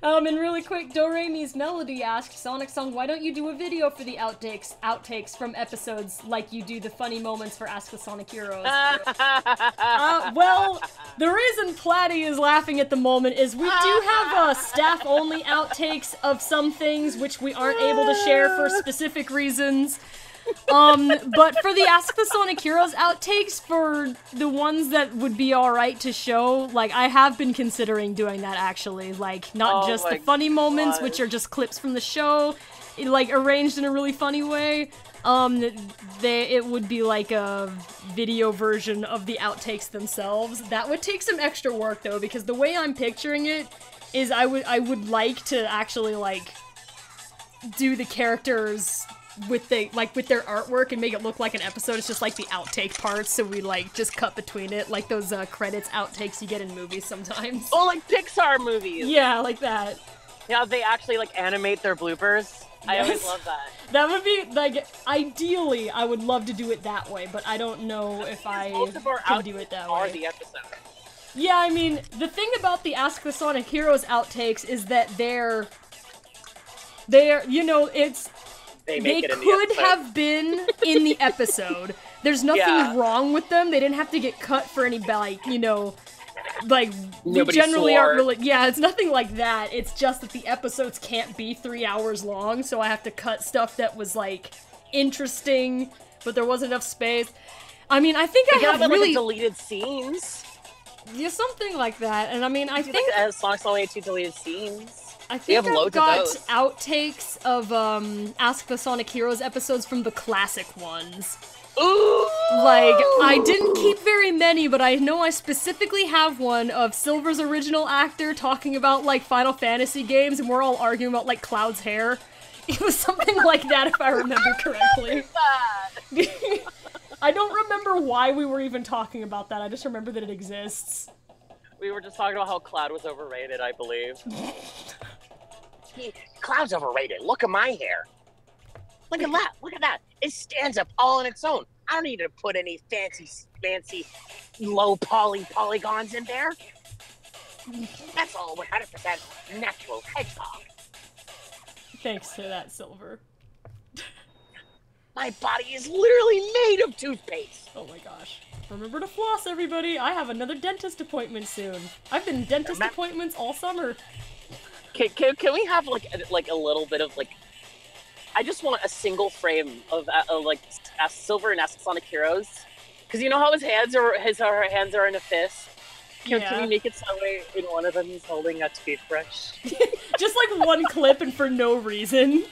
And really quick, Doremi's Melody asked, Sonic Song, why don't you do a video for the outtakes from episodes like you do the funny moments for Ask the Sonic Heroes? Well, the reason Platty is laughing at the moment is we do have staff-only outtakes of some things which we aren't able to share for specific reasons. But for the Ask the Sonic Heroes outtakes, for the ones that would be alright to show, like, I have been considering doing that, actually. Like, not just the funny moments, which are just clips from the show, like, arranged in a really funny way. It would be like a video version of the outtakes themselves. That would take some extra work, though, because the way I'm picturing it is I would like to actually, like, do the characters with their artwork and make it look like an episode. It's just like the outtake parts, so we like just cut between it, like those credits outtakes you get in movies sometimes. Oh, like Pixar movies. Yeah, like that. Yeah, they actually like animate their bloopers. Yes. I always love that. That would be like, ideally, I would love to do it that way, but I don't know if I can do it that way. The episode. Yeah, I mean, the thing about the Ask the Sonic Heroes outtakes is that they're you know, they could have been in the episode. There's nothing wrong with them. They didn't have to get cut for any, like, you know, like, we generally aren't really, yeah, it's nothing like that. It's just that the episodes can't be 3 hours long, so I have to cut stuff that was, like, interesting, but there wasn't enough space. I mean, I think I have really... like, deleted scenes. Yeah, something like that, and I mean, I think... Like, SonicSong182 deleted scenes. I think have I've loads of got those. outtakes of Ask the Sonic Heroes episodes from the classic ones. Ooh! Like, I didn't keep very many, but I know I specifically have one of Silver's original actor talking about, like, Final Fantasy games, and we're all arguing about, like, Cloud's hair. It was something like that, if I remember correctly. I don't remember why we were even talking about that, I just remember that it exists. We were just talking about how Cloud was overrated, I believe. Cloud's overrated. Look at my hair. Look at that. Look at that. It stands up all on its own. I don't need to put any fancy, low polygons in there. That's all 100% natural hedgehog. Thanks to that, Silver. My body is literally made of toothpaste. Oh my gosh. Remember to floss, everybody. I have another dentist appointment soon. I've been dentist appointments all summer. Can we have like a little bit of like? I just want a single frame of like Silver and Ask Sonic Heroes, because you know how his hands are in a fist. Can we make it so in one of them he's holding a toothbrush? Just like one clip and for no reason.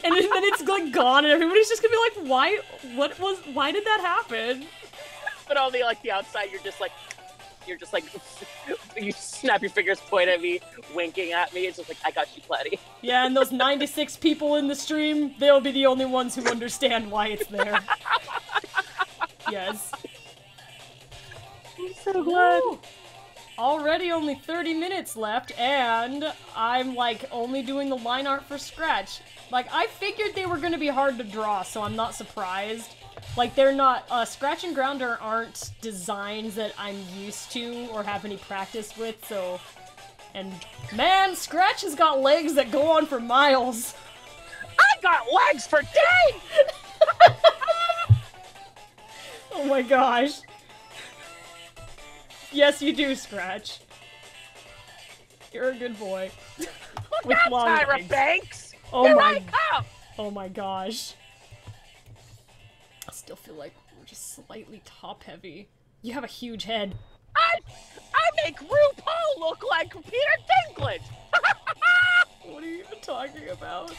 And then it's like gone and everybody's just gonna be like, why did that happen? But on the outside you're just like you snap your fingers, point at me, winking at me. It's just like, I got you, Platty. Yeah, and those 96 people in the stream, they'll be the only ones who understand why it's there. Yes. I'm so glad. Woo! Already only 30 minutes left, and I'm like only doing the line art for Scratch. Like, I figured they were gonna be hard to draw, so I'm not surprised. Like, they're not, Scratch and Grounder aren't designs that I'm used to or have any practice with, so... And, man, Scratch has got legs that go on for miles. I got legs for days! Oh my gosh. Yes, you do, Scratch. You're a good boy. With long Tyra legs. Banks! Oh Here my... I come! Oh my gosh. I still feel like we're just slightly top-heavy. You have a huge head. I make RuPaul look like Peter Dinklage! What are you even talking about?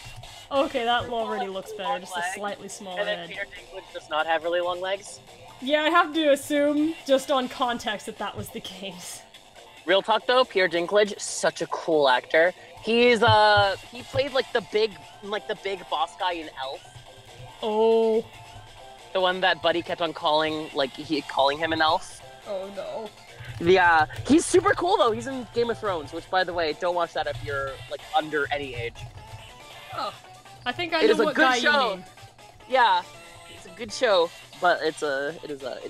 Okay, that already looks better, just a slightly smaller And then head. Peter Dinklage does not have really long legs? Yeah, I have to assume, just on context, that that was the case. Real talk though, Peter Dinklage, such a cool actor. He played like the big boss guy in Elf. Oh. The one that Buddy kept on calling him an elf. Oh no. Yeah, he's super cool though. He's in Game of Thrones, which by the way, don't watch that if you're like under any age. Oh. I think I know what guy you mean. Yeah, it's a good show, but it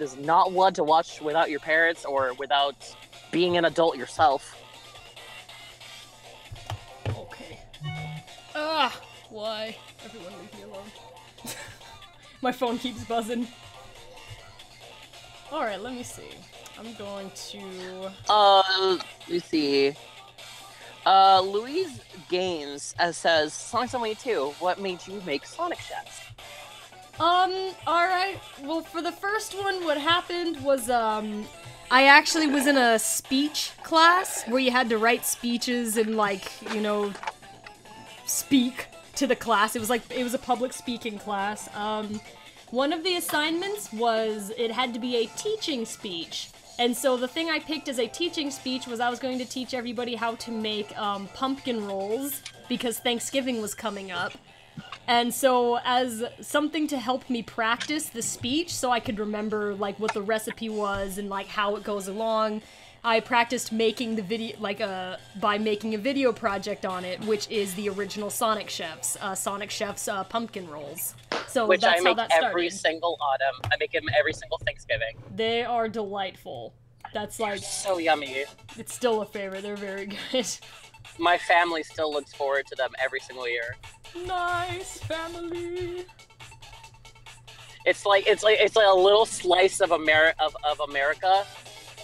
is not one to watch without your parents or without being an adult yourself. Okay. Ah, why? Everyone leave me alone. My phone keeps buzzing. Alright, let me see. I'm going to... Let me see. Louise Gaines says, SonicSong182, what made you make Sonic Chefs? Alright. Well, for the first one, what happened was, I actually was in a speech class where you had to write speeches and, like, you know, speak to the class. It was a public speaking class. One of the assignments was it had to be a teaching speech. And so the thing I picked as a teaching speech was I was going to teach everybody how to make pumpkin rolls because Thanksgiving was coming up. And so as something to help me practice the speech so I could remember like what the recipe was and like how it goes along, I practiced making the video, by making a video project on it, which is the original Sonic Chefs pumpkin rolls. So which that's I make how that started. every single autumn. I make them every single Thanksgiving. They are delightful. That's like... so yummy. It's still a favorite. They're very good. My family still looks forward to them every single year. Nice family. It's like a little slice of America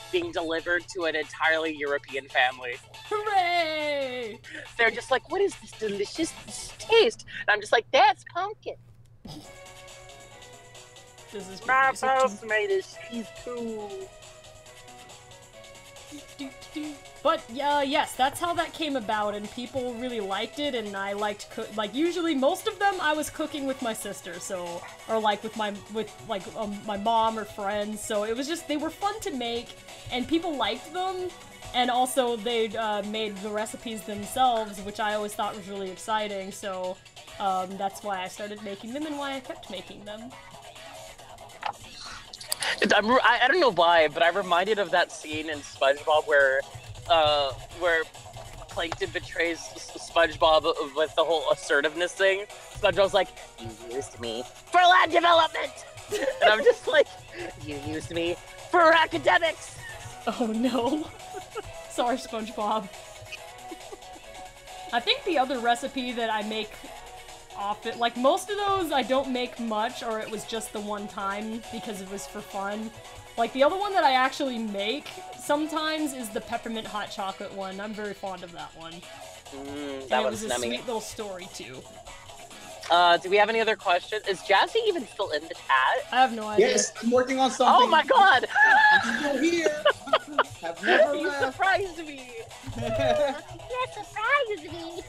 being delivered to an entirely European family. Hooray! They're just like, what is this delicious taste? And I'm just like, that's pumpkin. This is My house made of cheese too. But yes, that's how that came about, and people really liked it, and I liked like usually most of them I was cooking with my sister, so or like with my mom or friends. So it was just they were fun to make, and people liked them, and also they made the recipes themselves, which I always thought was really exciting. So that's why I started making them and why I kept making them. I don't know why, but I'm reminded of that scene in SpongeBob where Plankton betrays SpongeBob with the whole assertiveness thing. SpongeBob's like, "You used me for lab development," and I'm just like, "You used me for academics." Oh no! Sorry, SpongeBob. I think the other recipe that I make often, like most of those I don't make much, or it was just the one time because it was for fun. Like the other one that I actually make sometimes is the peppermint hot chocolate one. I'm very fond of that one. That and it was was a sweet little story too. Do we have any other questions? Is Jazzy even still in the chat? I have no idea. Yes, I'm working on something. Oh my god! I'm still here. Have never You left. surprised me! You surprised me!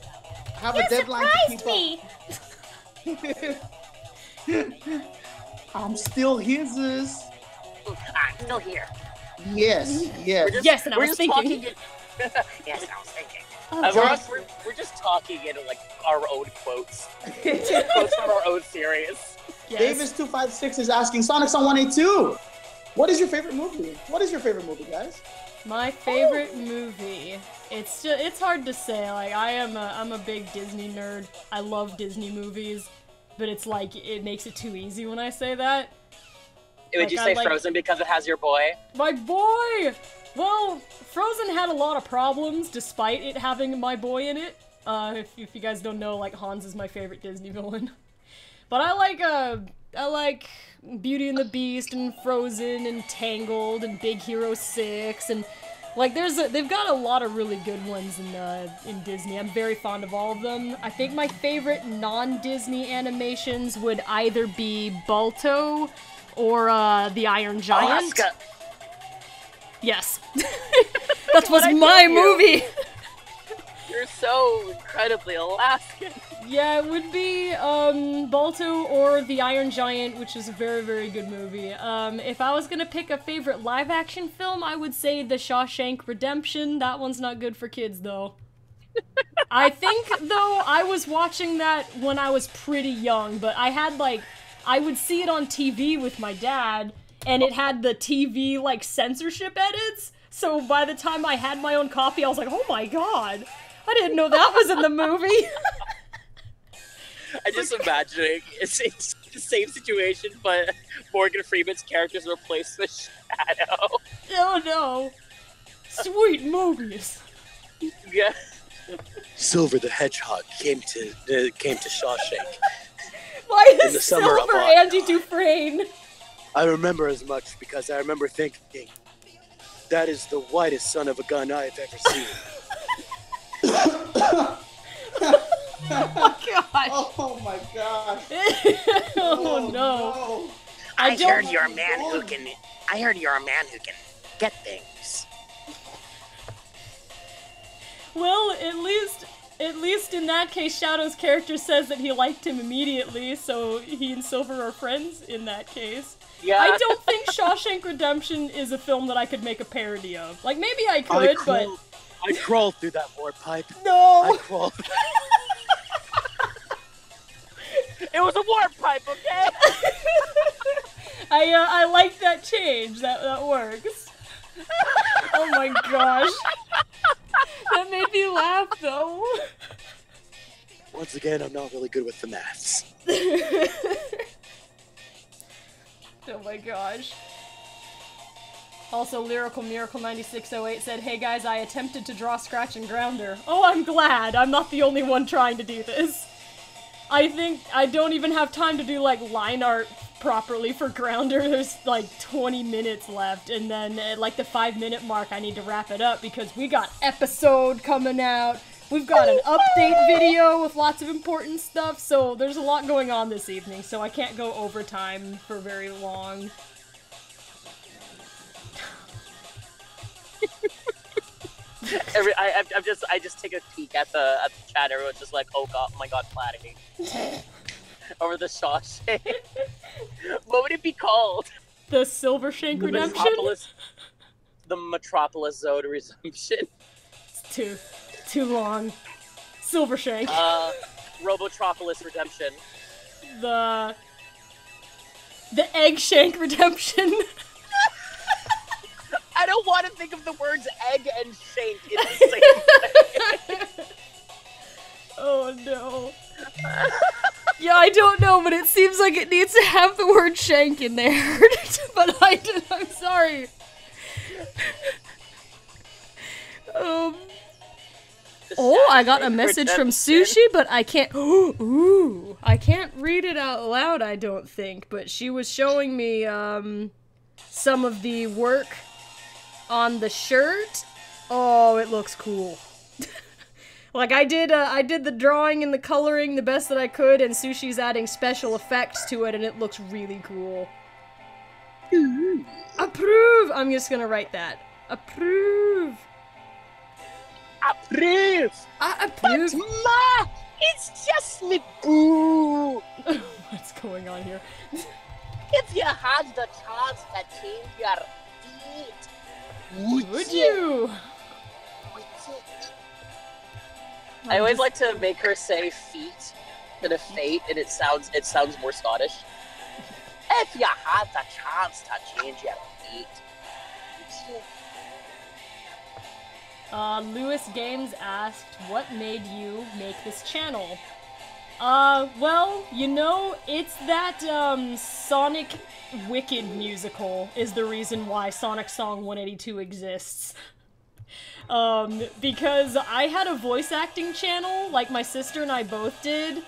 Have a deadline to keep me! up. I'm still his. I'm still here. Yes, yes. Yes, and I was thinking. Yes, I was thinking. Josh- We're just talking in like our own quotes. Quotes from our own series. Yes. Davis256 is asking SonicSong182. What is your favorite movie? What is your favorite movie, guys? My favorite movie. It's hard to say. Like I'm a big Disney nerd. I love Disney movies, but it's like it makes it too easy when I say that. Would you say Frozen because it has your boy? My boy! Well, Frozen had a lot of problems despite it having my boy in it. If you guys don't know, like Hans is my favorite Disney villain. But I like Beauty and the Beast and Frozen and Tangled and Big Hero 6 and like they've got a lot of really good ones in Disney. I'm very fond of all of them. I think my favorite non-Disney animations would either be Balto or the Iron Giant. Alaska. Yes. That was my movie! You're so incredibly Alaskan. Yeah, it would be Balto or the Iron Giant, which is a very, very good movie. If I was gonna pick a favorite live-action film, I would say The Shawshank Redemption. That one's not good for kids, though. I think, though, I was watching that when I was pretty young, but I would see it on TV with my dad, and it had the TV, like, censorship edits, so by the time I had my own copy, I was like, oh my god, I didn't know that was in the movie! I'm just imagining it's the same situation, but Morgan Freeman's character's replaced with Shadow. Oh no! Sweet movies! Yeah. Silver the Hedgehog came to Shawshank. Why In the is summer of Silver August. Andy Dufresne? I remember as much because I remember thinking, that is the whitest son of a gun I've ever seen. Oh gosh! Oh my gosh! Oh no! I heard you're a man who can get things. Well, at least in that case, Shadow's character says that he liked him immediately, so he and Silver are friends in that case. Yeah. I don't think Shawshank Redemption is a film that I could make a parody of. Like, maybe I could, but... I crawled through that warp pipe. No! I crawled. It was a warp pipe, okay? I like that change. That works. Oh my gosh. That made me laugh, though. Once again, I'm not really good with the maths. Oh my gosh. Also, Lyrical Miracle 9608 said, "Hey guys, I attempted to draw Scratch and Grounder." Oh, I'm glad! I'm not the only one trying to do this. I think I don't even have time to do, like, line art properly for Grounder. There's, like, 20 minutes left, and then at, like, the 5-minute mark, I need to wrap it up because we got episode coming out. We've got an update video with lots of important stuff, so there's a lot going on this evening, so I can't go overtime for very long. I just take a peek at the chat. Everyone's just like, oh god, oh my god, Platy. Over the Shawshank. What would it be called? The Silvershank Redemption? The Metropolis Zone Resumption. It's too long. Silvershank. Robotropolis Redemption. The Eggshank Redemption. I don't want to think of the words egg and shank in the same way. Oh no. Yeah, I don't know, but it seems like it needs to have the word shank in there. But I'm sorry. Oh, I got a message from Sushi, but I can't. Ooh, I can't read it out loud, I don't think. But she was showing me some of the work on the shirt. Oh, it looks cool. Like I did the drawing and the coloring the best that I could, and Sushi's adding special effects to it, and it looks really cool. Approve. I'm just gonna write that. Approve. Approve. I approve. But Ma, it's just me boo. What's going on here? If you had the chance to change your feet, would you? I always like to make her say feet instead of fate, and it sounds more Scottish. If you had the chance to change your feet, Lewis Games asked, what made you make this channel? Well, you know, it's that, Sonic Wicked musical is the reason why SonicSong182 exists. Because I had a voice acting channel, like my sister and I both did,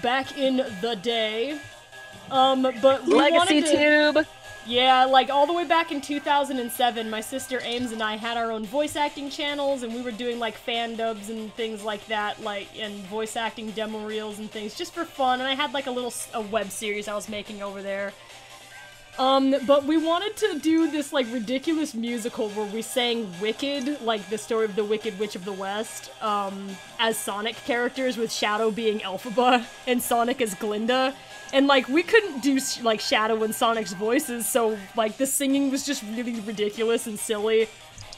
back in the day. But we Legacy wanted to... Tube! Yeah, like all the way back in 2007, my sister Ames and I had our own voice acting channels, and we were doing like fan dubs and things like that, like, and voice acting demo reels and things, just for fun, and I had like a web series I was making over there. But we wanted to do this, like, ridiculous musical where we sang Wicked, like the story of the Wicked Witch of the West, as Sonic characters, with Shadow being Elphaba and Sonic as Glinda. And, like, we couldn't do, like, Shadow and Sonic's voices, so, like, the singing was just really ridiculous and silly.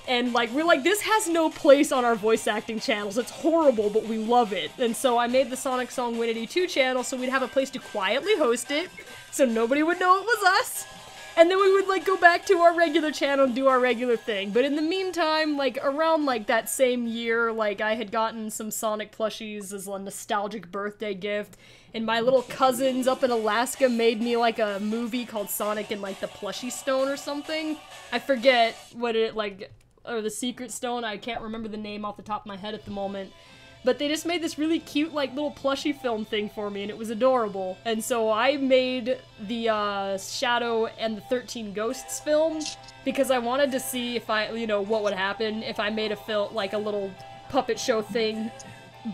And, like, we're like, this has no place on our voice acting channels. It's horrible, but we love it. And so I made the SonicSong182 channel so we'd have a place to quietly host it, so nobody would know it was us. And then we would, like, go back to our regular channel and do our regular thing. But in the meantime, like, around, like, that same year, like, I had gotten some Sonic plushies as a nostalgic birthday gift. And my little cousins up in Alaska made me, like, a movie called Sonic and, like, the Plushie Stone or something. I forget what it, like, or the Secret Stone, I can't remember the name off the top of my head at the moment. But they just made this really cute, like, little plushie film thing for me, and it was adorable. And so I made the, Shadow and the 13 Ghosts film, because I wanted to see if you know, what would happen if I made a film, like, a little puppet show thing,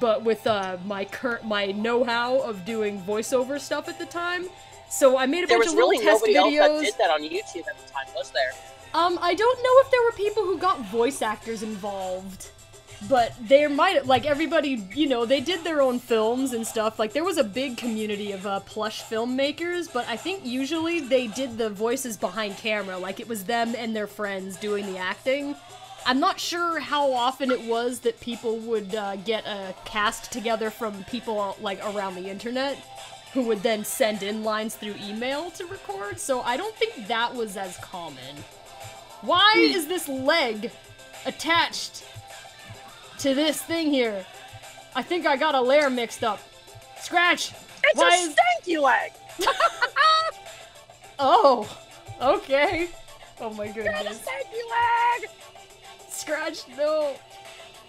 but with, my know-how of doing voiceover stuff at the time. So I made a bunch of little test videos. There was really nobody else that did that on YouTube at the time, was there? I don't know if there were people who got voice actors involved. But there might, like, everybody, you know, they did their own films and stuff. Like, there was a big community of, plush filmmakers, but I think usually they did the voices behind camera. Like, it was them and their friends doing the acting. I'm not sure how often it was that people would, get a cast together from people, like, around the internet, who would then send in lines through email to record, so I don't think that was as common. Why is this leg attached to this thing here? I think I got a layer mixed up. Scratch! It's a stanky leg! Oh, okay. Oh my goodness. It's a stanky leg! Scratch, no.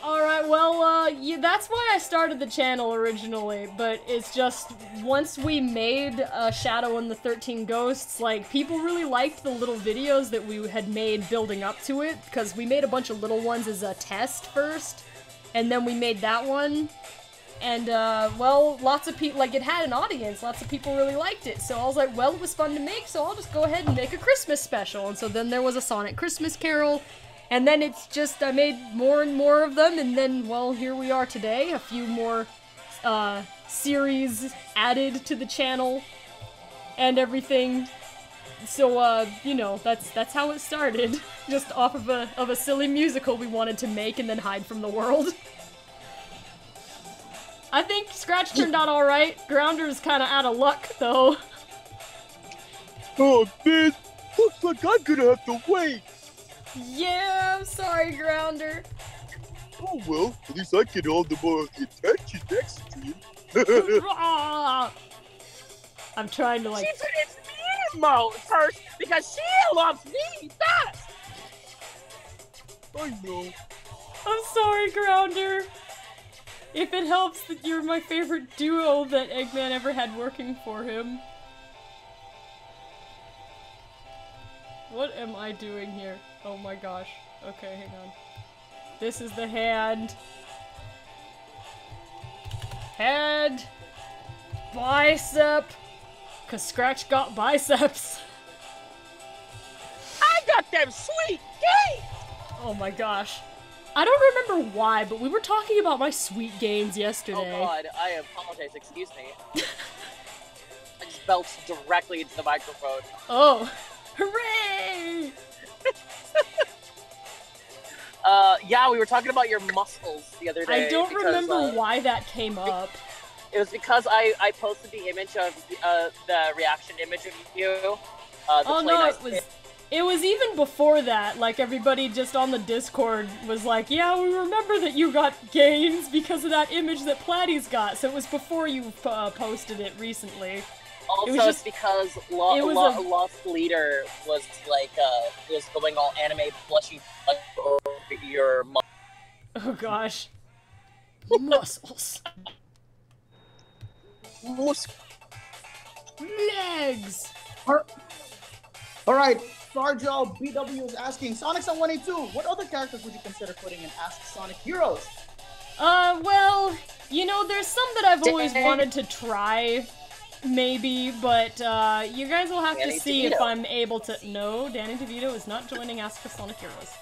Alright, well, yeah, that's why I started the channel originally, but it's just, once we made Shadow and the 13 Ghosts, like, people really liked the little videos that we had made building up to it, because we made a bunch of little ones as a test first, and then we made that one, and, well, lots of people, like, it had an audience, lots of people really liked it, so I was like, well, it was fun to make, so I'll just go ahead and make a Christmas special, and so then there was a Sonic Christmas Carol, And then it's just, I made more and more of them, and then, well, here we are today. A few more series added to the channel and everything. So, you know, that's how it started. Just off of a silly musical we wanted to make and then hide from the world. I think Scratch turned out alright. Grounder's kinda out of luck, though. Oh, man. Looks like I'm gonna have to wait. Yeah, I'm sorry, Grounder. Oh, well, at least I get all the more of the attention next stream. I'm trying to, like... She put its me mode first because she loves me best. I know. I'm sorry, Grounder. If it helps that you're my favorite duo that Eggman ever had working for him. What am I doing here? Oh my gosh. Okay, hang on. This is the hand. Head. Bicep. 'Cause Scratch got biceps. I got them sweet gains. Oh my gosh. I don't remember why, but we were talking about my sweet gains yesterday. Oh god, I apologize, excuse me. I just belched directly into the microphone. Oh. Hooray! Yeah, we were talking about your muscles the other day. I don't because, remember why that came up. It was because I posted the image of the reaction image of you. Oh no, it was even before that. Like, everybody just on the Discord was like, yeah, we remember that you got gains because of that image that Platy's got. So it was before you posted it recently. Also, it was just, because Lost Leader was like, was going all anime blushy over your muscles. Oh gosh. Muscles. Legs! Alright, Sarjo BW is asking, SonicSong182, what other characters would you consider putting in Ask Sonic Heroes? Well, you know, there's some that I've always wanted to try, maybe, but, you guys will have to see if I'm able to— No, Danny DeVito is not joining Ask for Sonic Heroes.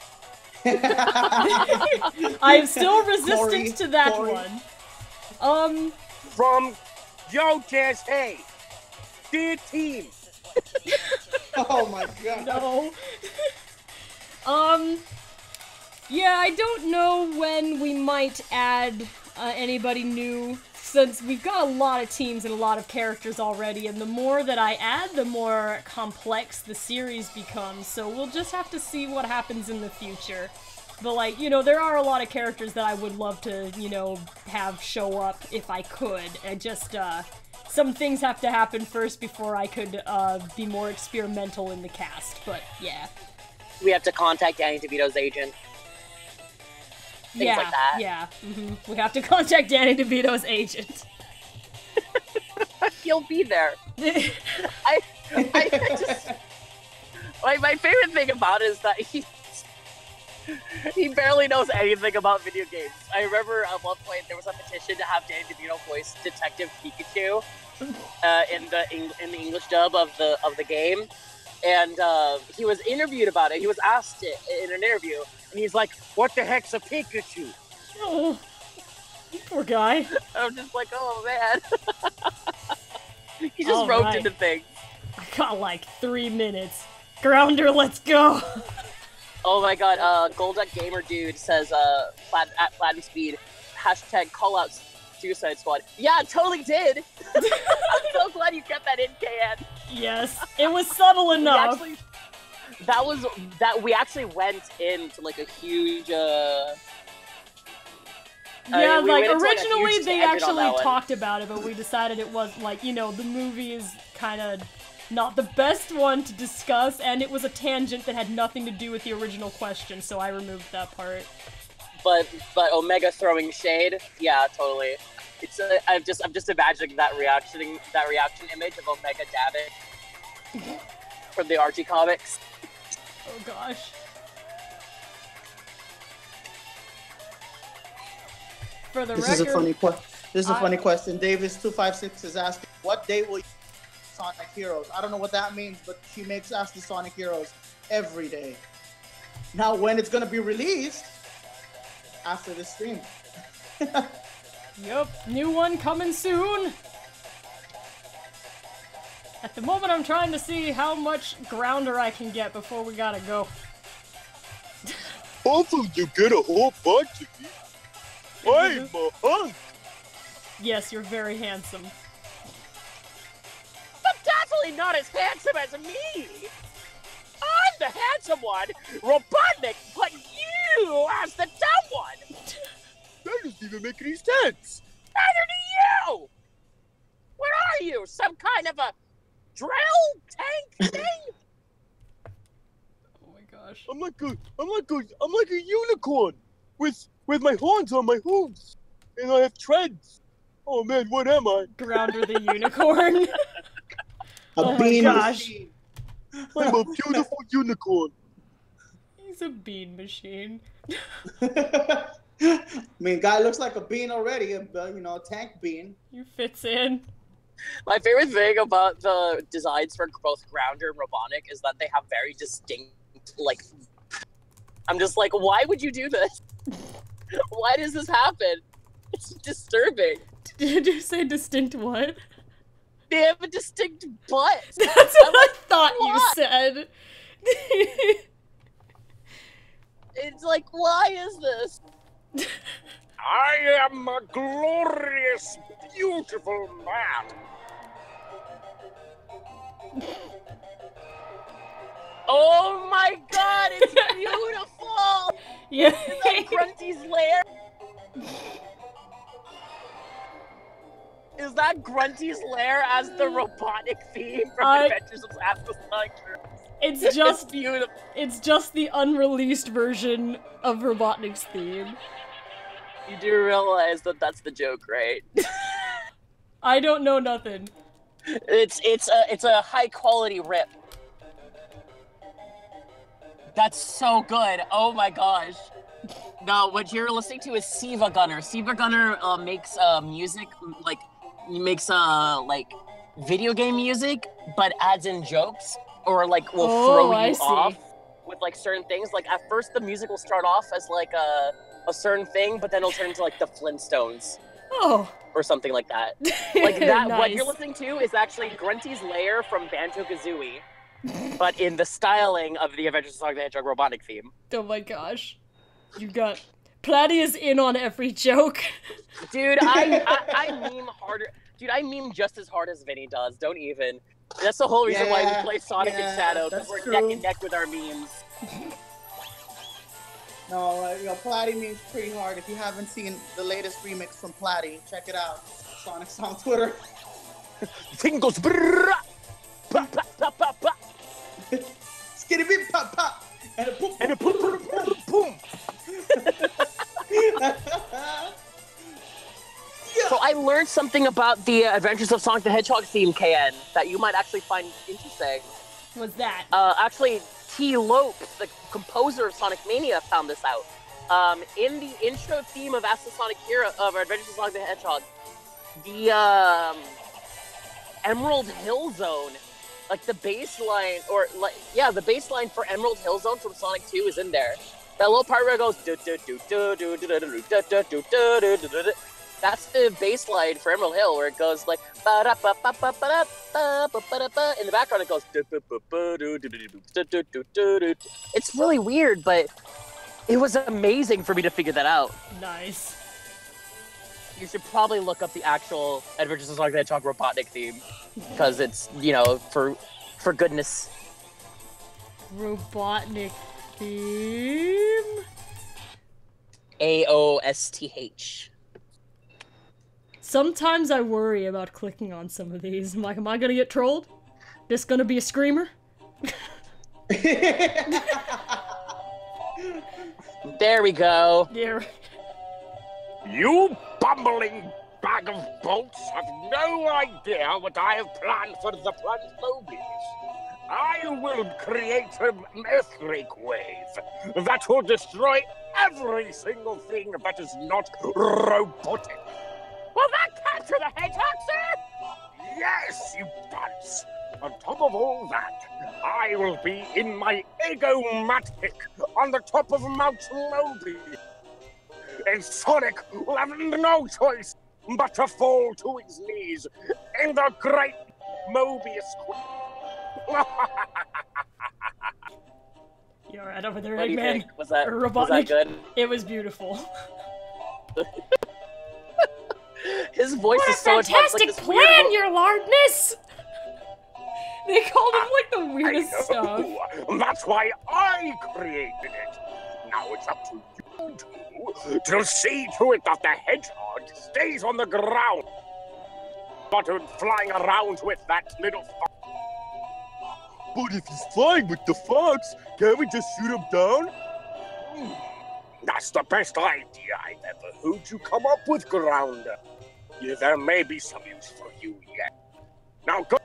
I'm still resistant to that one. From Yo Just Hey, Heya Team. Oh my god. No. Yeah, I don't know when we might add anybody new, since we've got a lot of teams and a lot of characters already, and the more that I add, the more complex the series becomes, so we'll just have to see what happens in the future. But, like, you know, there are a lot of characters that I would love to, you know, have show up if I could. I just, some things have to happen first before I could, be more experimental in the cast, but, yeah. We have to contact Danny DeVito's agent. Things like that. Yeah, we have to contact Danny DeVito's agent. He'll be there. I just... my favorite thing about it is that he barely knows anything about video games. I remember at one point there was a petition to have Danny DeVito voice Detective Pikachu in the English dub of the game, and he was interviewed about it. He was asked it in an interview, and he's like, "What the heck's a Pikachu?" Oh, poor guy. I'm just like, oh man. He just roped into things. I got like 3 minutes. Grounder, let's go. Oh my god, Golduck Gamer Dude says, at Platinum Speed, hashtag callout Suicide Squad. Yeah, totally did! I'm so glad you kept that in, KN. Yes, it was subtle enough. We actually went into like a huge, yeah, like originally they actually talked about it, but we decided it was like, you know, the movie is kind of not the best one to discuss, and it was a tangent that had nothing to do with the original question, so I removed that part. But Omega throwing shade, yeah, totally. It's I'm just imagining that reaction image of Omega dabbing from the Archie comics. Oh gosh. For the record, this is a funny question. Davis256 is asking, what day will you Sonic Heroes? I don't know what that means, but she makes Ask the Sonic Heroes every day. Now, when it's gonna be released after the stream. Yup, new one coming soon. At the moment, I'm trying to see how much grounder I can get before we gotta go. Hopefully you get a whole bunch of it. I'm a hunk. Yes, you're very handsome. But definitely not as handsome as me! I'm the handsome one, Robotnik, but you as the dumb one! That doesn't even make any sense. Neither do you! What are you, some kind of a drill tank thing? Oh my gosh. I'm like a unicorn with my horns on my hooves, and I have treads. Oh man, what am I? Grounder the unicorn. A bean machine. I'm a beautiful unicorn. He's a bean machine. I mean, guy looks like a bean already, a tank bean. You fits in. My favorite thing about the designs for both Grounder and Robotnik is that they have very distinct, like... I'm just like, why would you do this? Why does this happen? It's disturbing. Did you say distinct what? They have a distinct butt. That's what I thought why? you said. It's like, why is this? I am a glorious, beautiful man. Oh my god, it's beautiful! Yeah. Is that Grunty's lair? Is that Grunty's lair as the robotic theme from Adventures of SonicSong? It's just beautiful. It's just the unreleased version of Robotnik's theme. You do realize that that's the joke, right? I don't know nothing. It's a high quality rip. That's so good. Oh my gosh. No, what you're listening to is Siva Gunner. Siva Gunner makes music, like video game music, but adds in jokes or like will throw you off with like certain things. Like at first the music will start off as like a certain thing, but then it'll turn into like the Flintstones. Oh. Or something like that. Like that. Nice. What you're listening to is actually Grunty's lair from Banjo-Kazooie, but in the styling of the Adventures of Sonic the Hedgehog Robotnik theme. Oh my gosh. You got... Platty is in on every joke. Dude, I meme harder. Dude, I meme just as hard as Vinny does. Don't even. That's the whole reason why we play Sonic and Shadow, because we're neck and neck with our memes. No, Platty memes pretty hard. If you haven't seen the latest remix from Platty, check it out. Sonic Song Twitter. Thing goes brrrr, pa pa pa pa pa. Skitty beep pop pop. And a poop and a boom boom boom boom. So I learned something about the Adventures of Sonic the Hedgehog theme, KN, that you might actually find interesting. What's that? Actually, T. Lopes, the composer of Sonic Mania, found this out. In the intro theme of Ask the Sonic Hero of Adventures of Sonic the Hedgehog, the Emerald Hill Zone, like the bass line, or like the bass line for Emerald Hill Zone from Sonic 2 is in there. That little part where it goes do do do do do do do do do do do do do. That's the bass line for Emerald Hill, where it goes like ba da ba ba ba ba ba ba ba ba. In the background, it goes. It's really weird, but it was amazing for me to figure that out. Nice. You should probably look up the actual Adventures of Sonic the Hedgehog Robotnik theme, because it's for goodness. Robotnik theme. AOSTH. Sometimes I worry about clicking on some of these. I'm like, am I gonna get trolled? This gonna be a screamer? There we go. Yeah. You bumbling bag of bolts have no idea what I have planned for the Plunge Mobies. I will create an earthquake wave that will destroy every single thing that is not robotic. Will that capture the hedgehog, sir? Yes, you bunts! On top of all that, I will be in my Ego-matic on the top of Mount Moby. And Sonic will have no choice but to fall to his knees in the great Mobius. You alright over there, What do you Eggman? think? Was that Robotnik? good? It was beautiful. His voice What a is so intense, like fantastic this plan, weird your lardness! They called him like the weirdest stuff. That's why I created it. Now it's up to you two to see to it that the hedgehog stays on the ground. Not flying around with that little fox. But if he's flying with the fox, can't we just shoot him down? That's the best idea I've ever heard you come up with, Grounder. Yeah, there may be some use for you yet. Now go.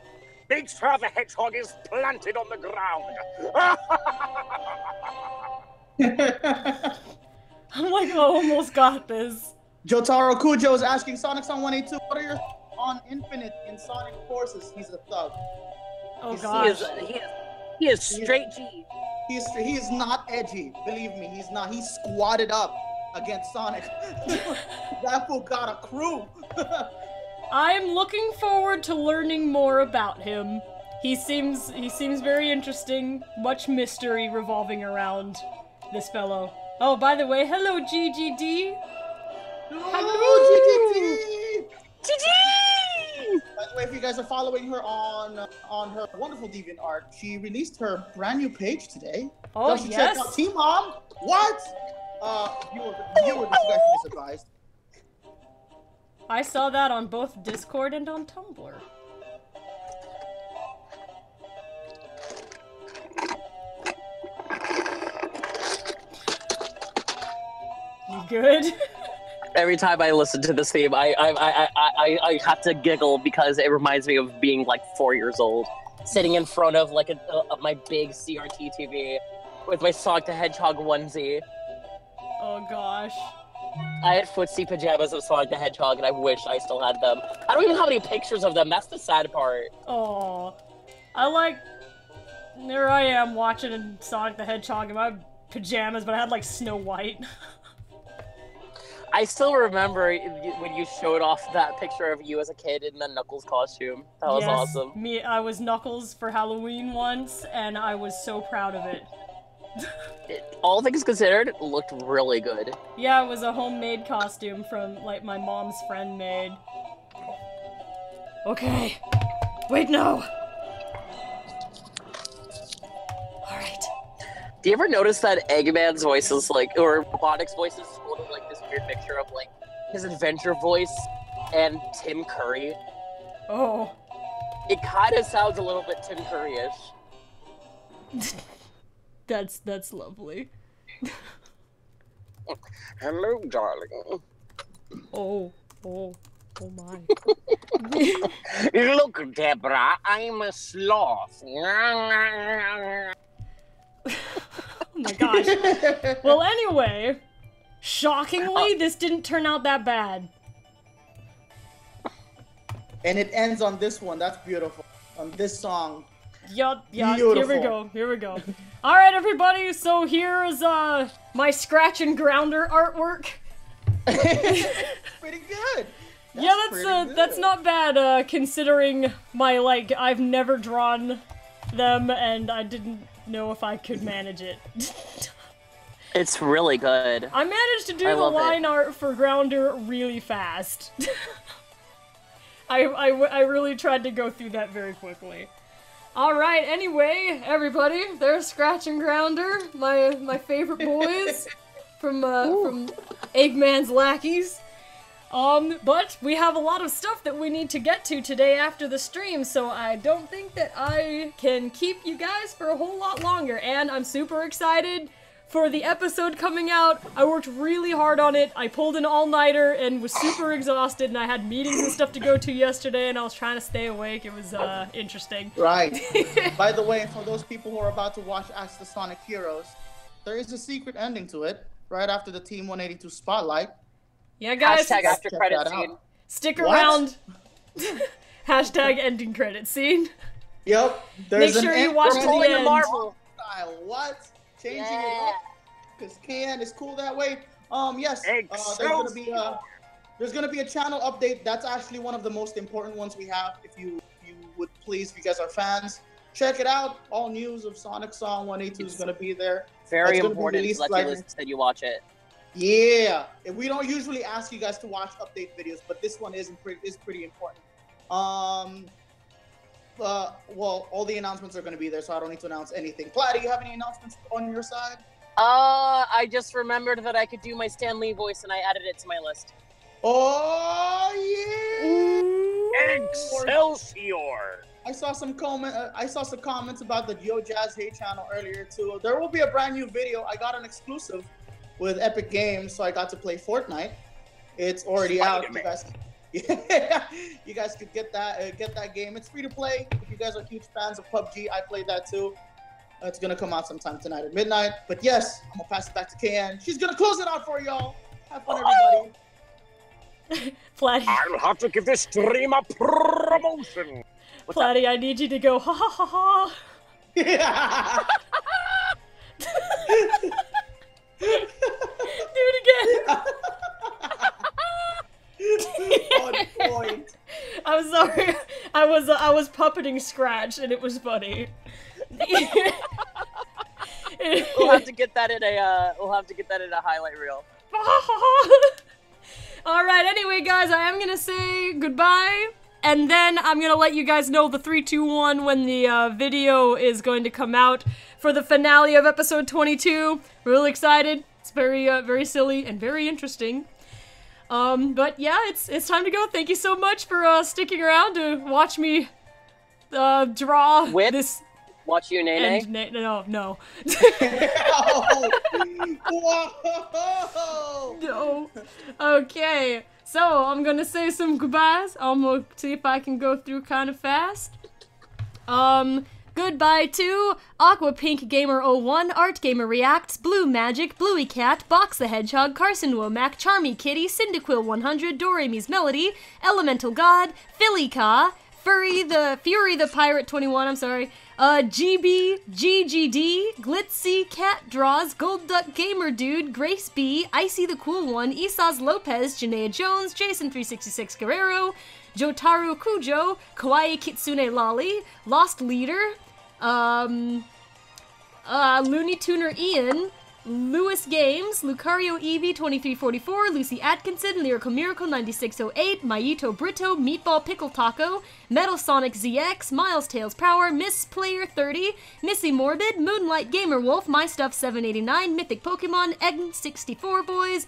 Make sure the hedgehog is planted on the ground. I'm like, I almost got this. Jotaro Kujo is asking SonicSong182, what are your thoughts on Infinite in Sonic Forces? He's a thug. Oh He gosh. He is straight G. He is not edgy. Believe me, he's not. He's squatted up against Sonic. That fool got a crew. I'm looking forward to learning more about him. He seems very interesting. Much mystery revolving around this fellow. Oh, by the way, hello GGD. Hello, GGT. By the way, if you guys are following her on her wonderful DeviantArt, she released her brand new page today. Oh, Check yes. out Team Mom. What? Viewer discretion is advised. I saw that on both Discord and on Tumblr. You good? Every time I listen to this theme, I have to giggle because it reminds me of being like 4 years old, sitting in front of like my big CRT TV with my Sonic the Hedgehog onesie. Oh gosh. I had footsie pajamas of Sonic the Hedgehog, and I wish I still had them. I don't even have any pictures of them. That's the sad part. Oh, there I am watching Sonic the Hedgehog in my pajamas, but I had like Snow White. I still remember when you showed off that picture of you as a kid in the Knuckles costume. That was awesome. I was Knuckles for Halloween once, and I was so proud of it. All things considered, it looked really good. Yeah, it was a homemade costume from, like, my mom's friend made. Okay. Wait, no! Alright. Do you ever notice that Eggman's voice is like, or Robotnik's voice is sort of like this weird mixture of like his adventure voice and Tim Curry? Oh. It kind of sounds a little bit Tim Curry-ish. That's lovely. Hello, darling. Oh my. Look, Deborah, I'm a sloth. Oh my gosh. Well, anyway, shockingly, this didn't turn out that bad. And it ends on this one. That's beautiful. On this song. Yup, Beautiful. here we go. Alright, everybody, so here's, my scratch and grounder artwork. Pretty good. That's not bad, considering my, like, I've never drawn them, and I didn't know if I could manage it. It's really good. I managed to do the line art for Grounder really fast. I really tried to go through that very quickly. Alright, anyway, everybody, there's Scratch and Grounder, my favorite boys from Eggman's Lackeys. But we have a lot of stuff that we need to get to today after the stream, so I don't think that I can keep you guys for a whole lot longer, and I'm super excited for the episode coming out. I worked really hard on it. I pulled an all-nighter and was super exhausted, and I had meetings and stuff to go to yesterday, and I was trying to stay awake. It was, interesting. Right. By the way, for those people who are about to watch Ask the Sonic Heroes, there is a secret ending to it, right after the Team 182 Spotlight. Yeah, guys. Hashtag after credit scene. Stick around. Hashtag ending credit scene. Yep. Make sure you watch to the pulling a end. Marvel. Style. What? Changing it Yeah. up because KN is cool that way. Yes. There's gonna be a channel update. That's actually one of the most important ones we have. If you would please, if you guys are fans, check it out. All news of SonicSong182 is gonna be there. Very That's gonna be important released that you watch it. Yeah, and we don't usually ask you guys to watch update videos, but this one is pretty important. Well, all the announcements are going to be there, so I don't need to announce anything. Platt, do you have any announcements on your side? I just remembered that I could do my Stan Lee voice, and I added it to my list. Oh yeah! Excelsior! I saw some comments about the Yo Jazz Hey channel earlier too. There will be a brand new video. I got an exclusive with Epic Games, so I got to play Fortnite. It's already out. You guys could get that game. It's free to play. If you guys are huge fans of PUBG, I played that too. It's gonna come out sometime tonight at midnight. But yes, I'm gonna pass it back to KN. She's gonna close it out for y'all. Have fun, everybody. Platty. I'll have to give this stream a promotion. Platty, I need you to go ha ha ha ha. Do it again. On point. I'm sorry. I was puppeting Scratch and it was funny. We'll have to get that in a highlight reel. Alright, anyway guys, I am gonna say goodbye, and then I'm gonna let you guys know the 3, 2, 1 when the video is going to come out for the finale of episode 22. Really excited. It's very silly and very interesting. But yeah, it's time to go. Thank you so much for sticking around to watch me draw Whip? this. Watch you, Nene? No. Whoa! No. Okay, so I'm gonna say some goodbyes. I'm gonna see if I can go through kind of fast. Goodbye to Aqua Pink Gamer 01, Art Gamer Reacts, Blue Magic, Bluey Cat, Box the Hedgehog, Carson Womack, Charmy Kitty, Cyndaquil 100, Doremi's Melody, Elemental God, Philly Ka, Fury the Pirate 21, I'm sorry, GB, GGD, Glitzy, Cat Draws, Gold Duck Gamer Dude, Grace B, Icy the Cool One, Isaz Lopez, Janaea Jones, Jason366 Guerrero, Jotaro Kujo, Kawaii Kitsune Lolly, Lost Leader, Looney Tuner Ian, Lewis Games, Lucario Eevee 2344, Lucy Atkinson, Lyrical Miracle 9608, Mayito Brito, Meatball Pickle Taco, Metal Sonic ZX, Miles Tails Power, Miss Player 30, Missy Morbid, Moonlight Gamer Wolf, My Stuff 789, Mythic Pokemon, Egg 64 Boys,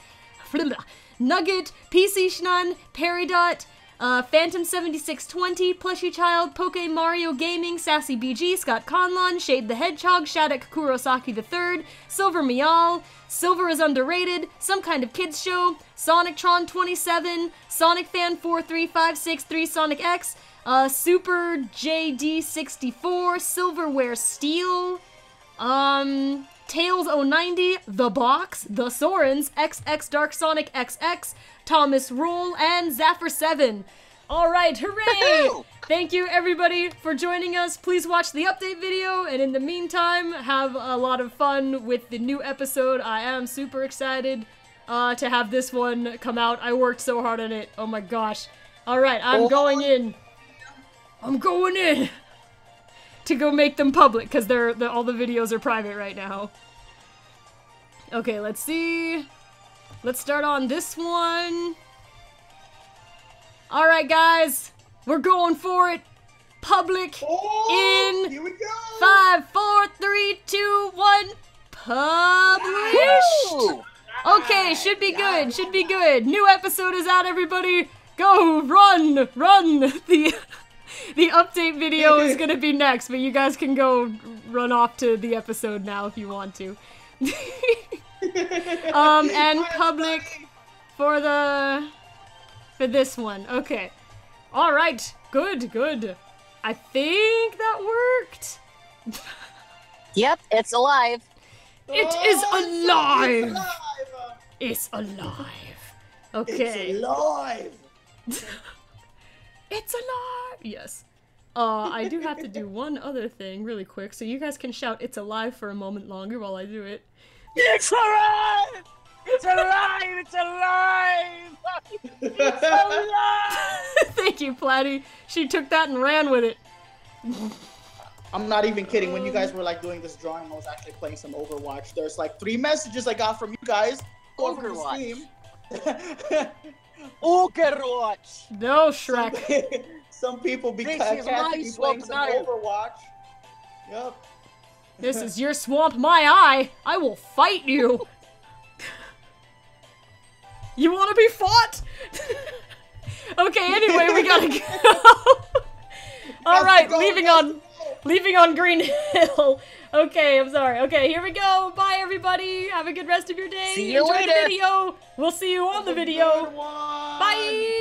Nugget, PC Schnun, Peridot, Phantom 7620, Plushy Child, Poke Mario Gaming, Sassy BG, Scott Conlon, Shade the Hedgehog, Shattuck Kurosaki III, Silver Mial, Silver is Underrated, Some Kind of Kids Show, Sonictron 27, Sonic Fan 43563, Sonic X, Super JD 64, Silverware Steel, Tails 090, The Box, The Sorens, XX Dark Sonic XX, Thomas Roll, and Zaffer7. Alright, hooray! Thank you everybody for joining us. Please watch the update video, and in the meantime, have a lot of fun with the new episode. I am super excited to have this one come out. I worked so hard on it. Oh my gosh. Alright, I'm going in. I'm going in to go make them public, because all the videos are private right now. Okay, let's see. Let's start on this one. Alright, guys. We're going for it. Public in Here we go. 5, 4, 3, 2, 1. Published. Okay, should be good. Should be good. New episode is out, everybody. Go, run. The update video is gonna be next, but you guys can go run off to the episode now if you want to. And public for this one. Okay. Alright. Good. I think that worked. Yep, it's alive. It is alive! It's alive. Okay. It's alive. It's alive! Yes. I do have to do one other thing really quick, so you guys can shout "It's alive" for a moment longer while I do it. It's alive! It's alive! It's alive! It's alive! Thank you, Platy. She took that and ran with it. I'm not even kidding. When you guys were like doing this drawing, I was actually playing some Overwatch. There's like 3 messages I got from you guys. Overwatch. Overwatch! No, Shrek. Some people be This catching is my me playing swamp some knife. Overwatch. Yep. This is your swamp, my eye. I will fight you. You want to be fought? Okay, anyway, we gotta go. All right, leaving on Green Hill. Okay, I'm sorry. Okay, here we go. Bye, everybody. Have a good rest of your day. See you Enjoy later. the video. We'll see you on the video. Good one. Bye.